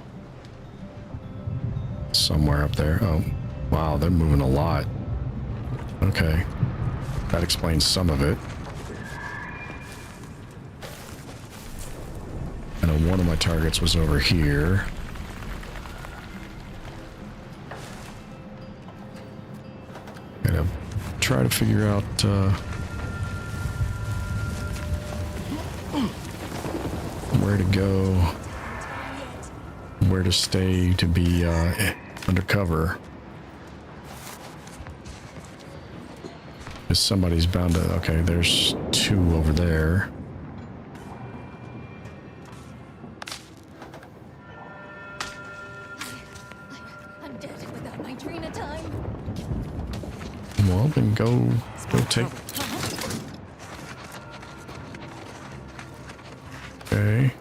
Somewhere up there. Oh, wow, they're moving a lot. Okay. That explains some of it. I know one of my targets was over here. Gotta try to figure out where to go, where to stay to be undercover. Because somebody's bound to. Okay, there's two over there. I'm dead without my Trina time. Well, then go take. Okay.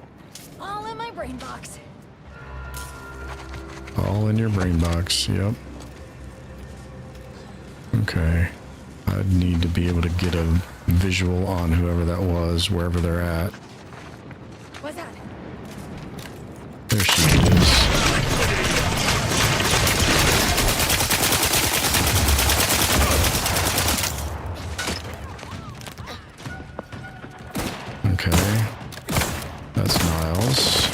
All in my brain box. All in your brain box, yep. Okay. I'd need to be able to get a visual on whoever that was, wherever they're at. What's that? There she is. Okay. That's Niles.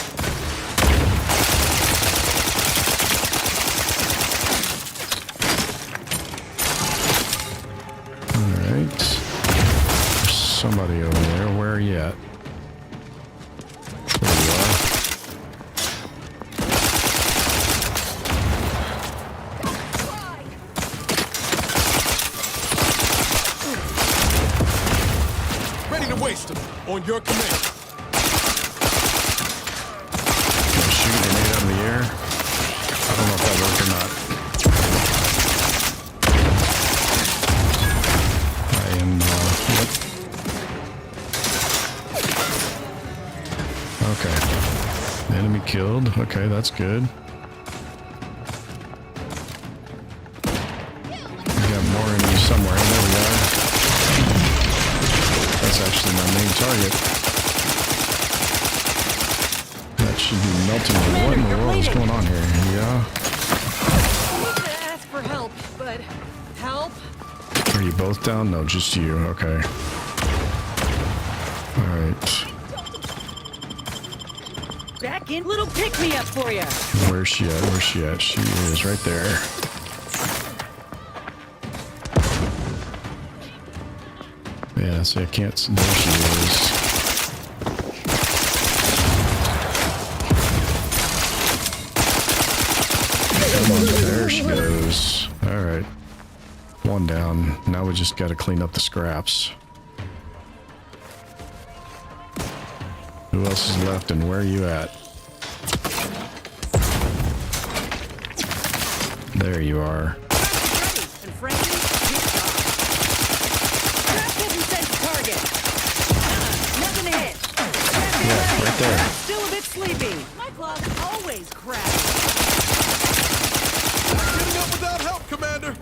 Alright. There's somebody over there. Where are you at? There you are. Ready to waste them. On your command. Can I shoot a grenade out in the air? I don't know if that worked or not. I am, yep. Okay. Enemy killed. Okay, that's good. We got more enemies somewhere. There we are. That's actually my main target. That should be melting. What in the world is going on here? Yeah. I need to ask for help, but help? Are you both down? No, just you. Okay. Alright. Back in, little pick-me-up for you. Where's she at? Where's she at? She is right there. Yeah, see, I can't. There she is. Come on, there she goes. All right, one down. Now we just got to clean up the scraps. Who else is left, and where are you at? There you are. right there. Still a bit sleepy. My clock always cracks. Getting up without help, Commander.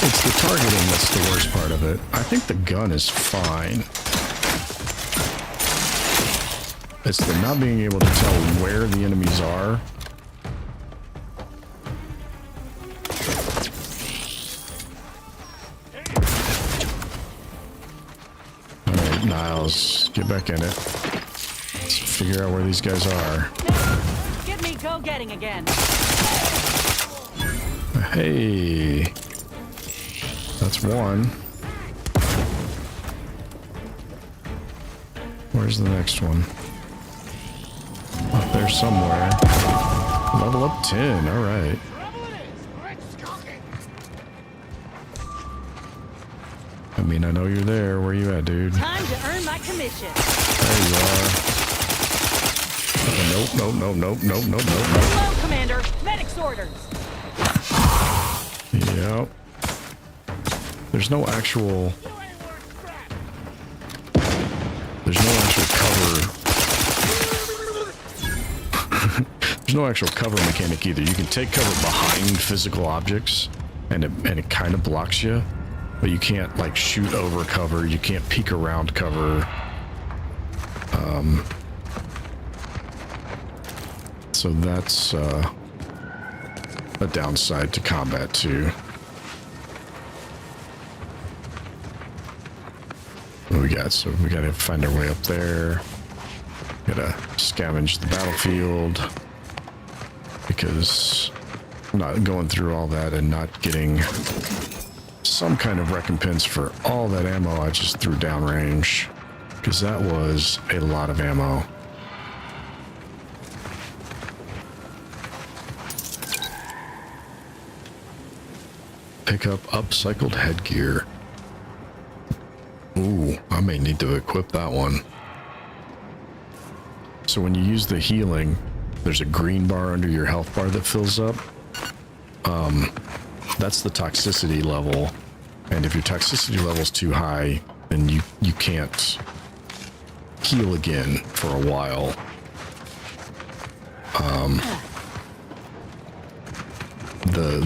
It's the targeting that's the worst part of it. I think the gun is fine. It's the not being able to tell where the enemies are. Alright, Niles, get back in it. Let's figure out where these guys are. Get me go-getting again. Hey, that's one. Where's the next one? Up there somewhere. Level up 10, all right. I mean, I know you're there. Where you at, dude? Time to earn my commission. There you are. Nope. Hello, Commander. Medic's orders. Yep. There's no actual cover. There's no actual cover mechanic either. You can take cover behind physical objects, and it kind of blocks you, but you can't like shoot over cover. You can't peek around cover. So that's a downside to combat too. What we got? So we gotta find our way up there. Gotta scavenge the battlefield because I'm not going through all that and not getting some kind of recompense for all that ammo I just threw downrange, because that was a lot of ammo. Pick up upcycled headgear. Ooh, I may need to equip that one. So when you use the healing, there's a green bar under your health bar that fills up. That's the toxicity level. And if your toxicity level is too high, then you can't heal again for a while.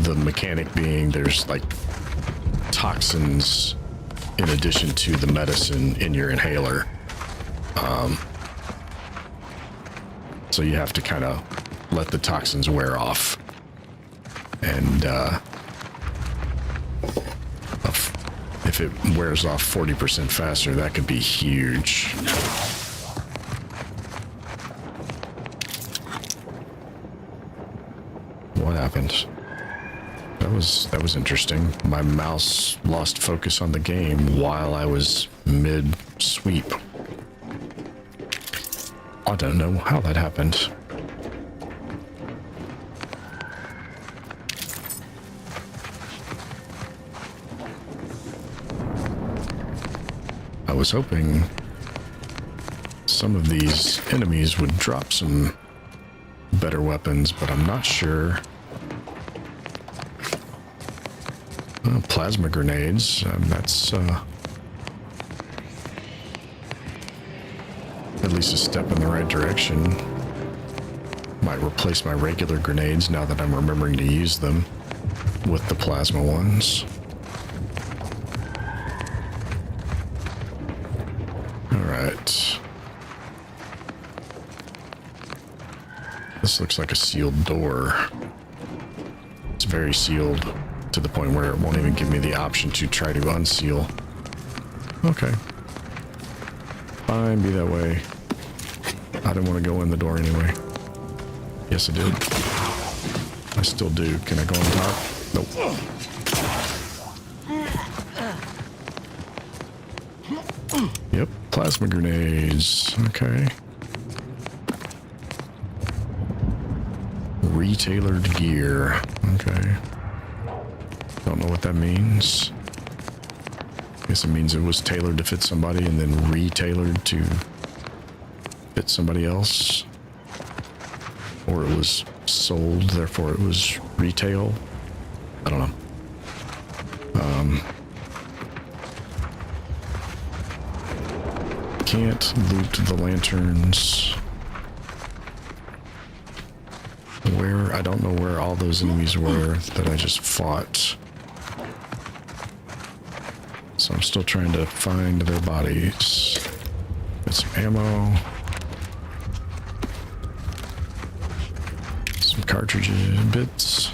The mechanic being there's like toxins in addition to the medicine in your inhaler. So you have to kind of let the toxins wear off. And if it wears off 40% faster, that could be huge. What happened? That was interesting. My mouse lost focus on the game while I was mid-sweep. I don't know how that happened. I was hoping some of these enemies would drop some better weapons, but I'm not sure. Plasma grenades, that's at least a step in the right direction. Might replace my regular grenades now that I'm remembering to use them with the plasma ones. Alright. This looks like a sealed door. It's very sealed to the point where it won't even give me the option to try to unseal. Okay. Fine, be that way. I didn't want to go in the door anyway. Yes, I did. I still do. Can I go on top? Nope. Yep, plasma grenades. Okay. Retailored gear. Okay. Don't know what that means. Guess it means it was tailored to fit somebody and then retailored to fit somebody else. Or it was sold, therefore it was retail. I don't know. can't loot the lanterns. Where? I don't know where all those enemies were that I just fought. So I'm still trying to find their bodies. Get some ammo. Some cartridges, bits.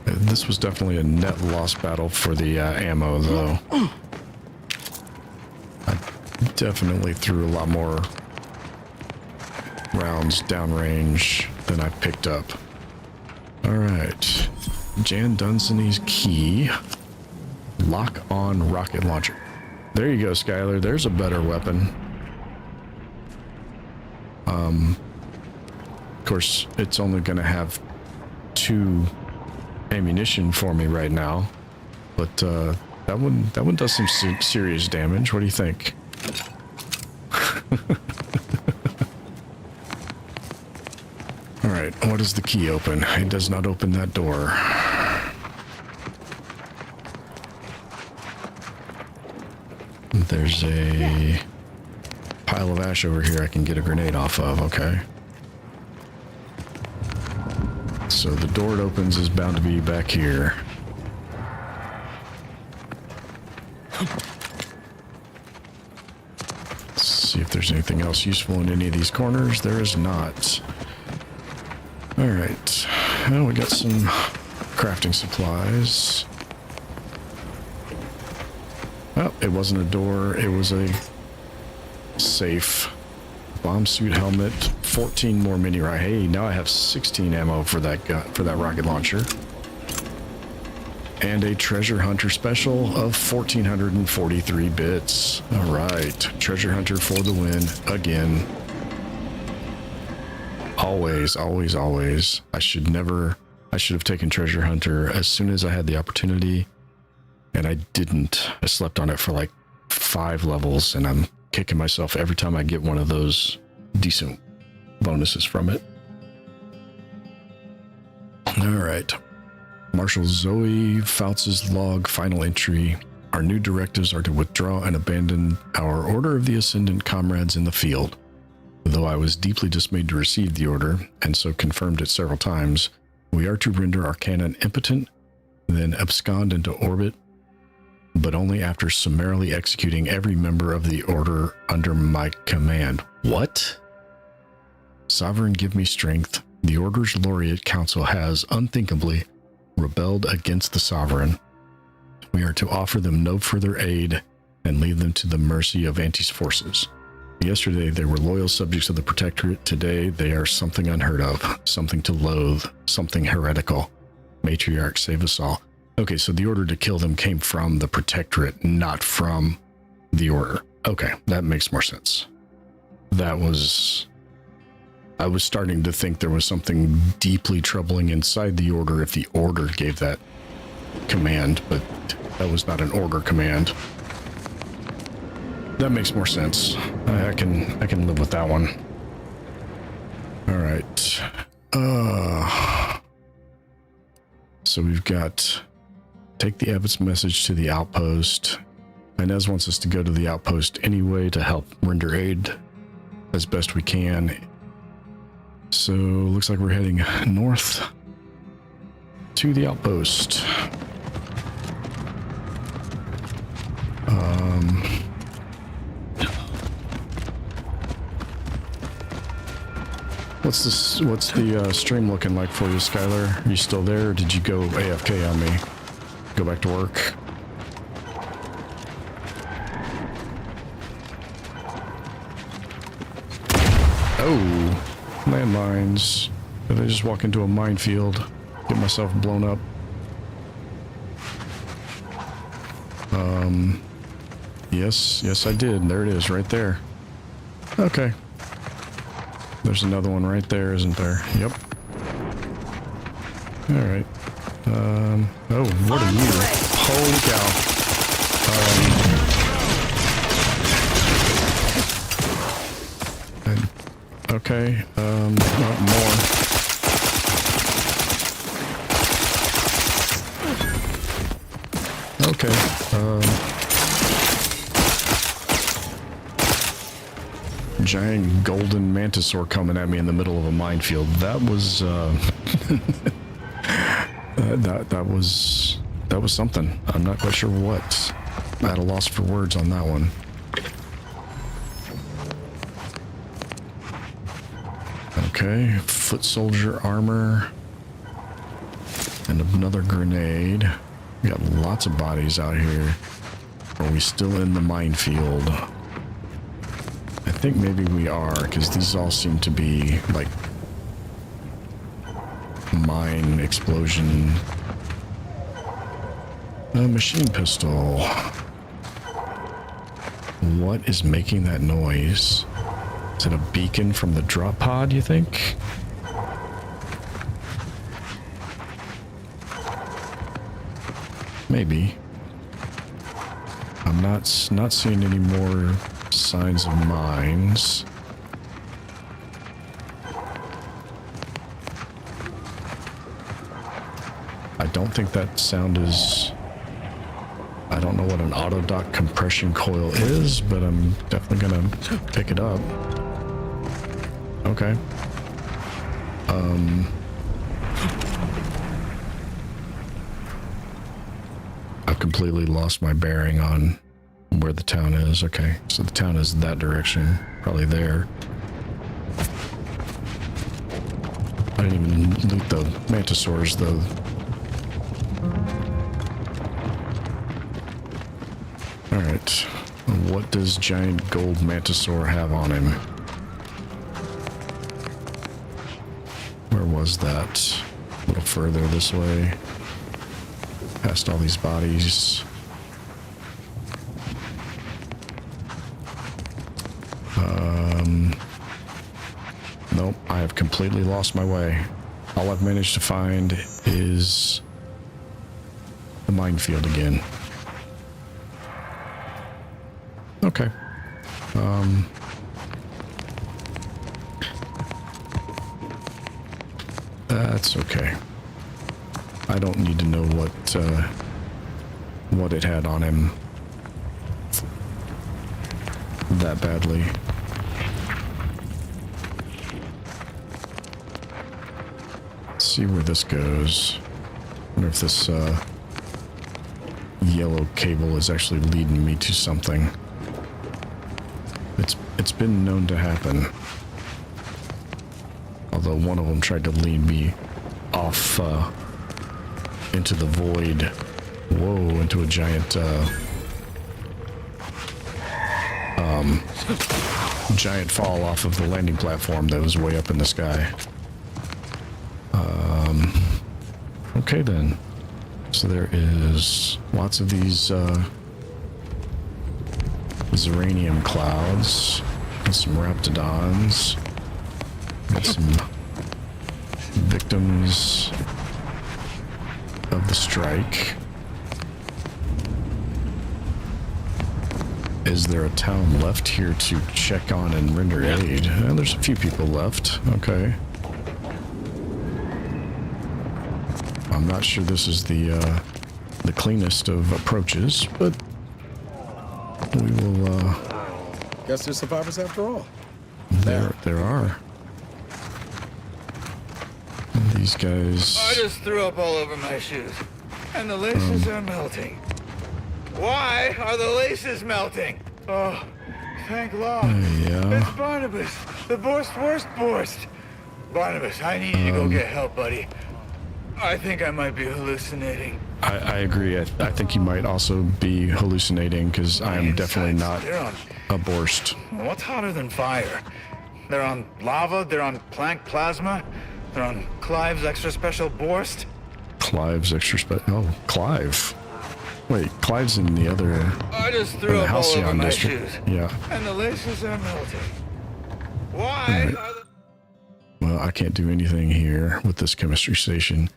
This was definitely a net loss battle for the ammo, though. I definitely threw a lot more rounds downrange than I picked up. Alright. Jan Dunsany's key. Lock on rocket launcher. There you go, Skylar. There's a better weapon. Of course, it's only going to have 2 ammunition for me right now, but that one does some serious damage. What do you think? All right, what does the key open? It does not open that door. There's a pile of ash over here I can get a grenade off of. Okay. So the door it opens is bound to be back here. Let's see if there's anything else useful in any of these corners. There is not. Alright. Well, we got some crafting supplies. Oh, it wasn't a door. It was a safe. Bomb suit helmet, 14 more mini rifle. Hey, now I have 16 ammo for that gun, for that rocket launcher. And a treasure hunter special of 1,443 bits. All right, treasure hunter for the win again. Always, always, always. I should have taken treasure hunter as soon as I had the opportunity, and I didn't. I slept on it for like 5 levels, and I'm kicking myself every time I get one of those decent bonuses from it. All right. Marshal Zoe Fouts' log final entry. Our new directives are to withdraw and abandon our Order of the Ascendant comrades in the field. Though I was deeply dismayed to receive the order, and so confirmed it several times, we are to render our cannon impotent, then abscond into orbit, but only after summarily executing every member of the order under my command. What? Sovereign, give me strength. The Order's Laureate Council has, unthinkably, rebelled against the Sovereign. We are to offer them no further aid and leave them to the mercy of Anti's forces. Yesterday, they were loyal subjects of the Protectorate. Today, they are something unheard of, something to loathe, something heretical. Matriarch, save us all. Okay, so the order to kill them came from the Protectorate, not from the Order. Okay, that makes more sense. I was starting to think there was something deeply troubling inside the Order if the Order gave that command, but that was not an Order command. That makes more sense. I can live with that one. All right. So we've got take the Abbott's message to the outpost. Inez wants us to go to the outpost anyway to help render aid as best we can. So looks like we're heading north to the outpost. What's the stream looking like for you, Skylar? Are you still there, or did you go AFK on me? Go back to work? Oh, landmines. Did I just walk into a minefield? Get myself blown up? Yes, I did. There it is, right there. Okay. There's another one right there, isn't there? Yep. Alright. Oh, what are you? Holy cow. Okay, not more. Okay, giant golden mantisaur coming at me in the middle of a minefield. That was that was something. I'm not quite sure what. At a loss for words on that one. Okay, foot soldier armor and another grenade. We got lots of bodies out here. Are we still in the minefield? I think maybe we are, because these all seem to be like mine explosion. A machine pistol. What is making that noise? Is it a beacon from the drop pod, you think? Maybe. I'm not seeing any more signs of mines. I don't think that sound is... I don't know what an auto-dock compression coil is, but I'm definitely gonna pick it up. Okay. I've completely lost my bearing on where the town is. Okay, so the town is that direction, probably there. I didn't even loot the mantisaurs, though. Alright, what does giant gold mantisaur have on him? Where was that? A little further this way. Past all these bodies. Nope, I have completely lost my way. All I've managed to find is the minefield again. Okay. That's okay. I don't need to know what it had on him that badly. Let's see where this goes. Wonder if this yellow cable is actually leading me to something. It's been known to happen. Although one of them tried to lead me off into the void. Whoa, into a giant giant fall off of the landing platform that was way up in the sky. Okay then. So there is lots of these Zeranium clouds and some Raptidons. Got some victims of the strike. Is there a town left here to check on and render aid? There's a few people left. Okay. I'm not sure this is the cleanest of approaches, but we will. Guess there's survivors after all. There are. And these guys. I just threw up all over my shoes, and the laces are melting. Why are the laces melting? Oh, thank God. Yeah. It's Barnabas, the worst. Barnabas, I need you to go get help, buddy. I think I might be hallucinating. I agree. I think you might also be hallucinating, because I am definitely not a Borst. What's hotter than fire? They're on lava, they're on Planck plasma, they're on Clive's extra special Borst. Clive's extra special. Oh, Clive. Wait, Clive's in the other. I just threw up all over my shoes. Yeah. And the laces are melting. Why are the... Well, I can't do anything here with this chemistry station,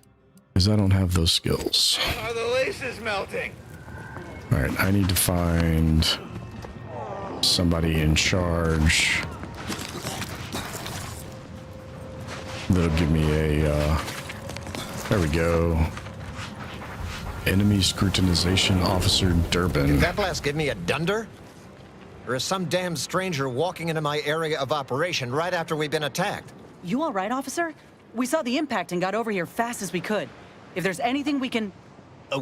because I don't have those skills. Are the laces melting? Alright, I need to find somebody in charge that'll give me a, there we go. Enemy Scrutinization Officer Durbin. Did that blast give me a dunder? Or is some damn stranger walking into my area of operation right after we've been attacked? You all right, officer? We saw the impact and got over here fast as we could. If there's anything we can...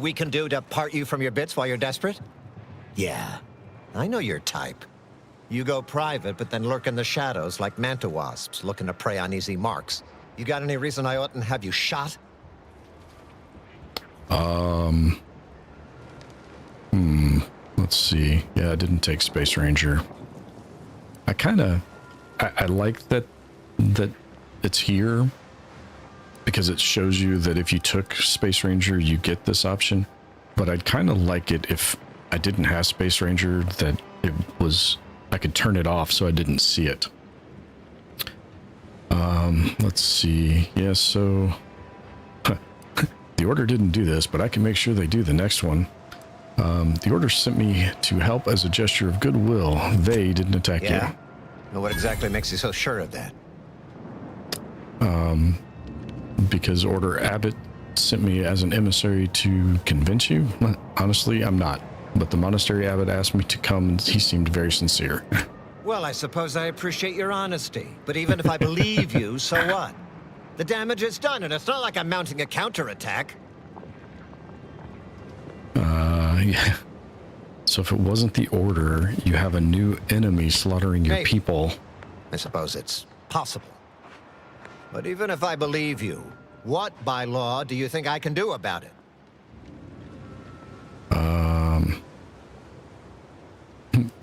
We can do to part you from your bits while you're desperate? Yeah, I know your type. You go private, but then lurk in the shadows like manta wasps looking to prey on easy marks. You got any reason I oughtn't have you shot? Let's see. Yeah, I didn't take Space Ranger. I like that it's here because it shows you that if you took Space Ranger, you get this option. But I'd kind of like it if I didn't have Space Ranger, that I could turn it off so I didn't see it. Let's see. Yeah, so the Order didn't do this, but I can make sure they do the next one. The Order sent me to help as a gesture of goodwill. They didn't attack you. Well, what exactly makes you so sure of that? Because Order Abbott sent me as an emissary to convince you. Honestly, I'm not. But the monastery abbot asked me to come, and he seemed very sincere. Well, I suppose I appreciate your honesty. But even if I believe you, so what? The damage is done, and it's not like I'm mounting a counterattack. Yeah. So if it wasn't the Order, you have a new enemy slaughtering your people. I suppose it's possible. But even if I believe you, what by law do you think I can do about it?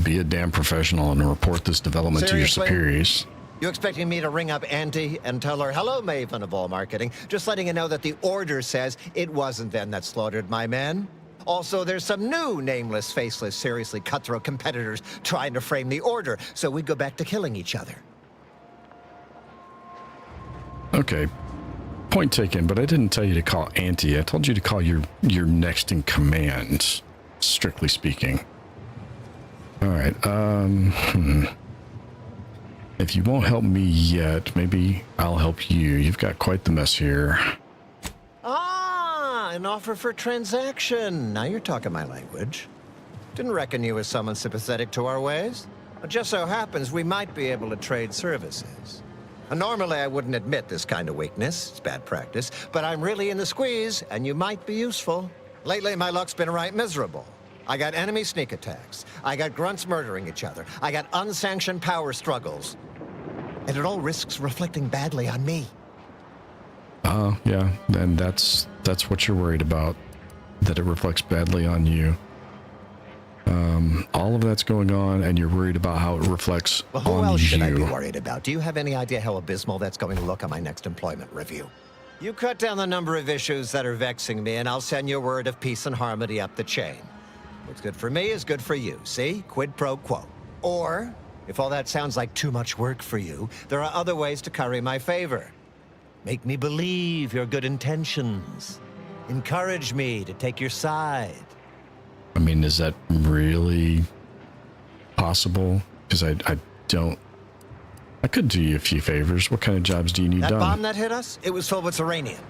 Be a damn professional and report this development to your superiors. You expecting me to ring up Auntie and tell her, hello, Maven of all marketing, just letting you know that the Order says it wasn't them that slaughtered my men? Also, there's some new nameless, faceless, seriously cutthroat competitors trying to frame the Order, so we go back to killing each other. Okay. Point taken, but I didn't tell you to call Auntie. I told you to call your next in command, strictly speaking. All right. If you won't help me yet, maybe I'll help you. You've got quite the mess here. Ah, an offer for transaction. Now you're talking my language. Didn't reckon you was someone sympathetic to our ways. It just so happens we might be able to trade services. Normally, I wouldn't admit this kind of weakness. It's bad practice. But I'm really in the squeeze, and you might be useful. Lately, my luck's been right miserable. I got enemy sneak attacks. I got grunts murdering each other. I got unsanctioned power struggles. And it all risks reflecting badly on me. Yeah. And that's what you're worried about. That it reflects badly on you. All of that's going on, and you're worried about how it reflects on you. Well, who else should I be worried about? Do you have any idea how abysmal that's going to look on my next employment review? You cut down the number of issues that are vexing me, and I'll send you a word of peace and harmony up the chain. What's good for me is good for you, see? Quid pro quo. Or, if all that sounds like too much work for you, there are other ways to curry my favor. Make me believe your good intentions. Encourage me to take your side. I mean, is that really possible? Because I could do you a few favors. What kind of jobs do you need done? That bomb that hit us, it was filled with uranium.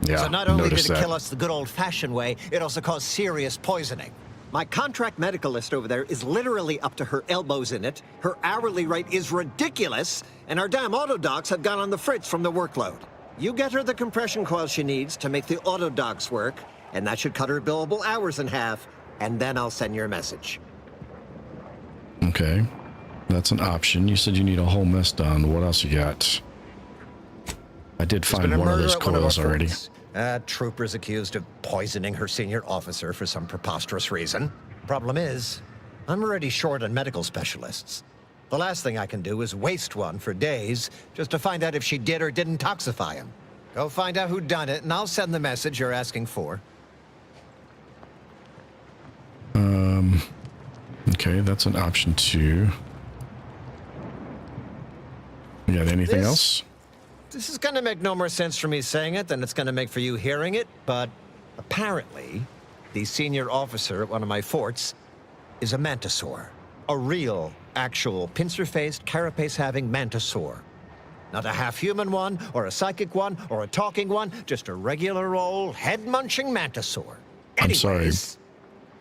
Yeah, so not only did it that. kill us the good old-fashioned way, it also caused serious poisoning. My contract medicalist over there is literally up to her elbows in it. Her hourly rate is ridiculous, and our damn autodocs have gone on the fritz from the workload. You get her the compression coil she needs to make the autodocs work, and that should cut her billable hours in half, and then I'll send your message. Okay. That's an option. You said you need a whole mess done. What else you got? I did find one of those coils already. Trooper's accused of poisoning her senior officer for some preposterous reason. Problem is, I'm already short on medical specialists. The last thing I can do is waste one for days just to find out if she did or didn't toxify him. Go find out who done it, and I'll send the message you're asking for. Okay, that's an option too. You got anything else? This is gonna make no more sense for me saying it than it's gonna make for you hearing it, but apparently, the senior officer at one of my forts is a mantisaur. A real, actual, pincer-faced, carapace-having mantisaur. Not a half-human one, or a psychic one, or a talking one, just a regular old head-munching mantisaur. I'm sorry.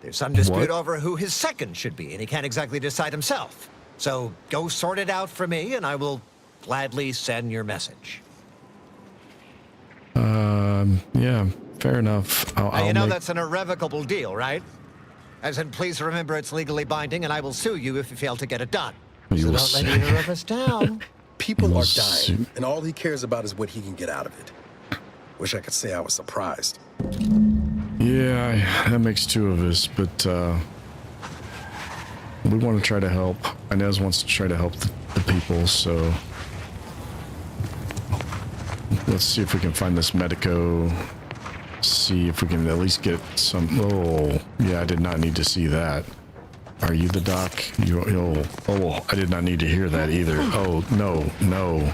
There's some dispute over who his second should be, and he can't exactly decide himself. So go sort it out for me, and I will gladly send your message. Yeah, fair enough. Now, that's an irrevocable deal, right? As in, please remember it's legally binding, and I will sue you if you fail to get it done. So don't let either of us down. People are dying, and all he cares about is what he can get out of it. Wish I could say I was surprised. Yeah, that makes two of us, but we want to try to help. Inez wants to try to help the people, so let's see if we can find this medico. See if we can at least get some. Oh, yeah, I did not need to see that. Are you the doc? Oh, I did not need to hear that either. Oh, no.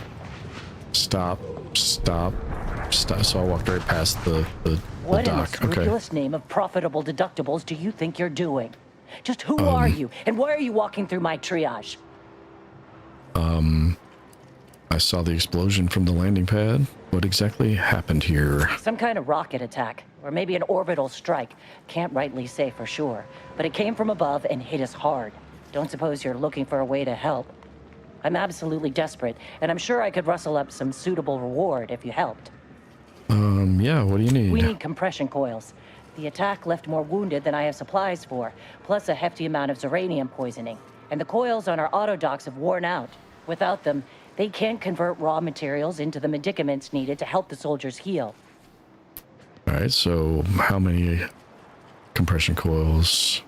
Stop. So I walked right past the What in the doc. scrupulous name of profitable deductibles do you think you're doing? Just who are you, and why are you walking through my triage? I saw the explosion from the landing pad. What exactly happened here? Some kind of rocket attack, or maybe an orbital strike. Can't rightly say for sure, but it came from above and hit us hard. Don't suppose you're looking for a way to help? I'm absolutely desperate, and I'm sure I could rustle up some suitable reward if you helped. Yeah, what do you need? We need compression coils. The attack left more wounded than I have supplies for, plus a hefty amount of zeranium poisoning. And the coils on our auto docks have worn out. Without them, they can't convert raw materials into the medicaments needed to help the soldiers heal. All right, so how many compression coils?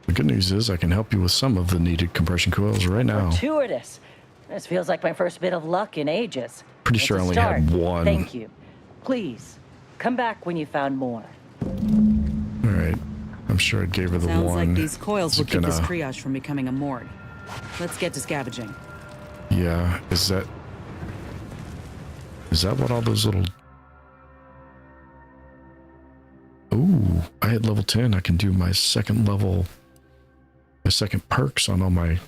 The good news is I can help you with some of the needed compression coils right now. Fortuitous. This feels like my first bit of luck in ages. Pretty sure I only had one. Thank you. Please, come back when you found more. All right. I'm sure I gave her the Sounds one. like these coils will keep this triage from becoming a morgue. Let's get to scavenging. Yeah, is that what all those little... Ooh, I hit level 10. I can do my second level, my second perks on all my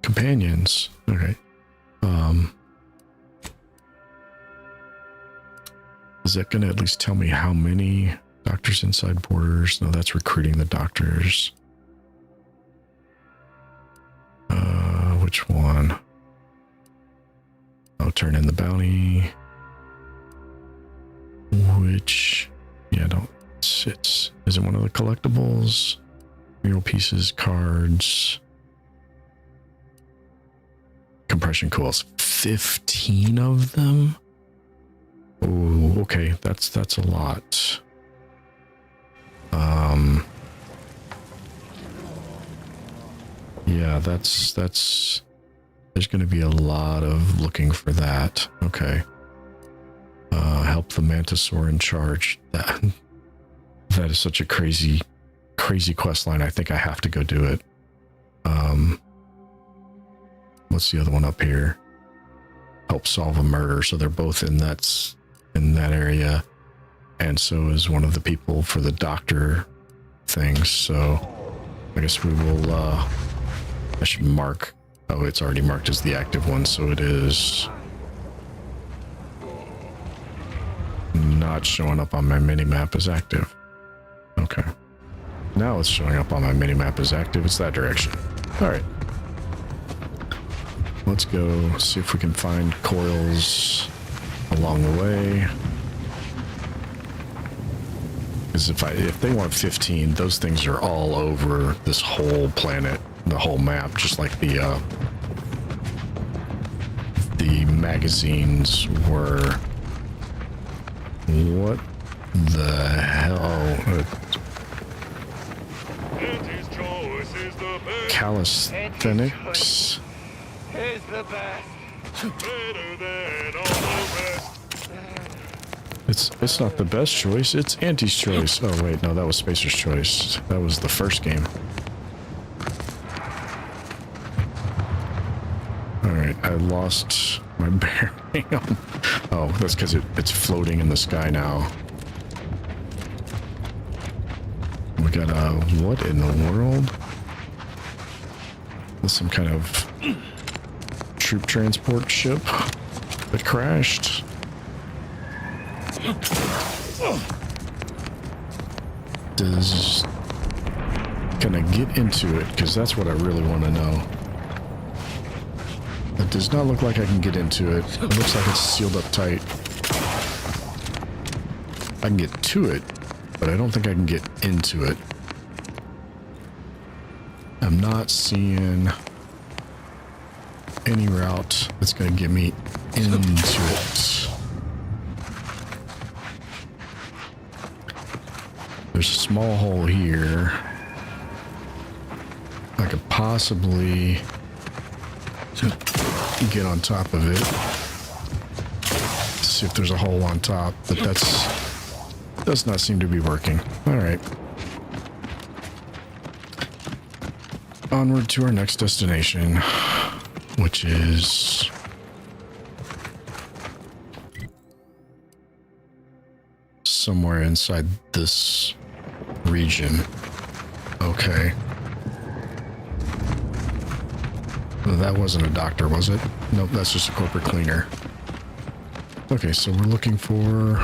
companions. Okay. Is that going to at least tell me how many doctors inside borders? No, that's recruiting the doctors. Which one? Oh, turn in the bounty. Which, yeah, is it one of the collectibles? Mural pieces, cards. Compression coils, 15 of them? Oh, okay, that's a lot. Yeah, that's there's going to be a lot of looking for that. Okay. Help the Mantisaur in charge. That is such a crazy quest line. I think I have to go do it. What's the other one up here? Help solve a murder. So they're both in that area, and so is one of the people for the doctor things. So I guess we will. I should mark. Oh, it's already marked as the active one, so it is not showing up on my mini-map as active. Okay. Now it's showing up on my mini-map as active. It's that direction. Alright. Let's go see if we can find coils along the way. Because if they want 15, those things are all over this whole planet, the whole map, just like the magazines were. What the hell? Calisthenics? Is the best. Better than all the rest. It's not the best choice, it's Auntie's choice. Oh wait, no, that was Spacer's choice. That was the first game. Alright, I lost my bearing. Oh, that's because it's floating in the sky now. We got a... what in the world? There's some kind of troop transport ship that crashed. Can I get into it? Because that's what I really want to know. It does not look like I can get into it. It looks like it's sealed up tight. I can get to it, but I don't think I can get into it. I'm not seeing any route that's going to get me into it. There's a small hole here. I could possibly get on top of it. See if there's a hole on top, but does not seem to be working. All right. Onward to our next destination, which is somewhere inside this region. Okay. That wasn't a doctor, was it? Nope, that's just a corporate cleaner. Okay, so we're looking for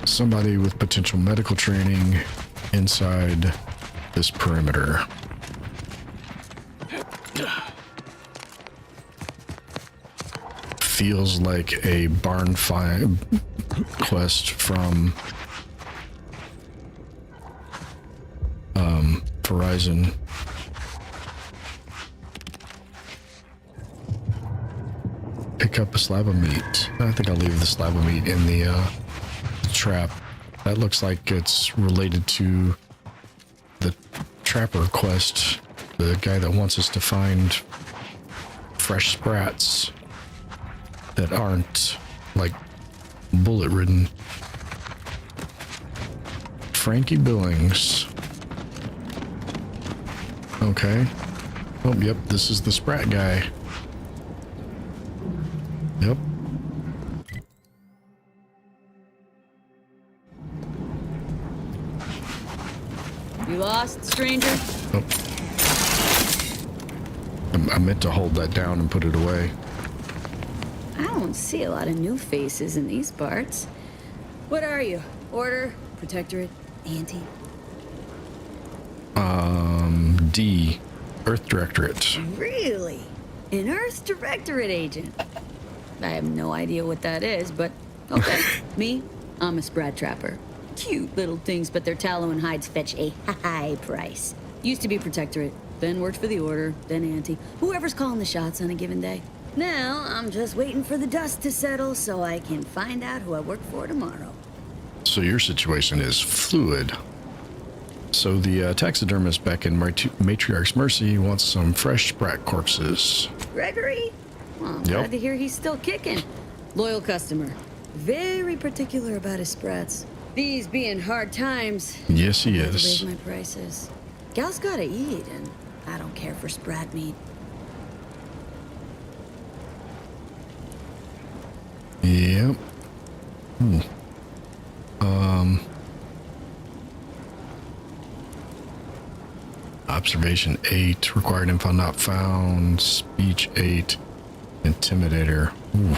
somebody with potential medical training inside this perimeter. Feels like a barn find quest from Verizon. Pick up a slab of meat. I think I'll leave the slab of meat in the trap. That looks like it's related to the trapper quest, the guy that wants us to find fresh sprats that aren't like bullet ridden. Frankie Billings. Okay. Oh, yep, this is the sprat guy. Yep. You lost, stranger? Oh. I meant to hold that down and put it away. I don't see a lot of new faces in these parts. What are you? Order? Protectorate? Anti? D. Earth Directorate. Really? An Earth Directorate agent? I have no idea what that is, but okay. Me? I'm a sprat trapper. Cute little things, but their tallow and hides fetch a high price. Used to be Protectorate, then worked for the Order, then Anti. Whoever's calling the shots on a given day. Now, I'm just waiting for the dust to settle so I can find out who I work for tomorrow. So your situation is fluid. So the taxidermist back in Matriarch's Mercy wants some fresh sprat corpses. Gregory? Well, I'm glad to hear he's still kicking. Loyal customer. Very particular about his sprats. These being hard times. Yes, he I is. raise my prices. Gal's gotta eat, and I don't care for sprat meat. Yep. Observation 8, required info not found, speech 8, intimidator. Ooh.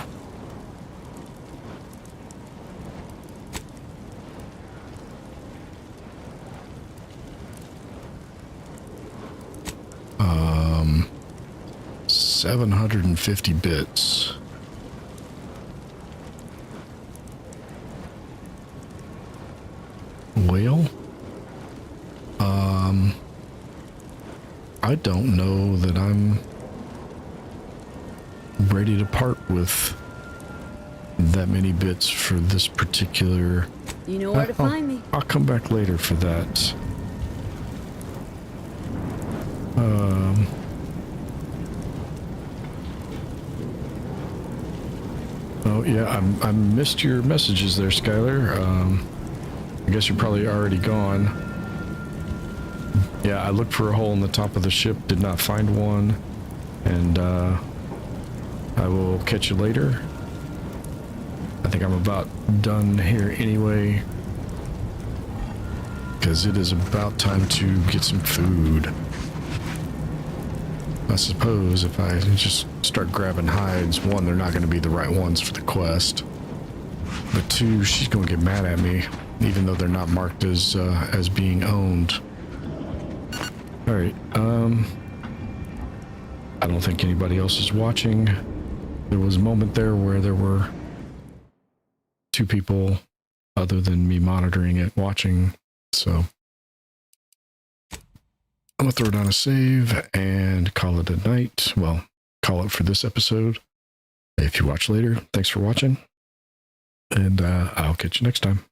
Um, 750 bits. Well, I don't know that I'm ready to part with that many bits for this particular... You know where to find me. I'll come back later for that. Oh yeah, I missed your messages there, Skylar. I guess you're probably already gone. Yeah, I looked for a hole in the top of the ship, did not find one, and I will catch you later. I think I'm about done here anyway, because it is about time to get some food. I suppose if I just start grabbing hides, one, they're not going to be the right ones for the quest. But two, she's gonna get mad at me, even though they're not marked as being owned. All right. I don't think anybody else is watching. There was a moment there where there were two people other than me monitoring it watching. So I'm gonna throw down a save and call it a night. Well, call it for this episode. If you watch later, thanks for watching. And I'll catch you next time.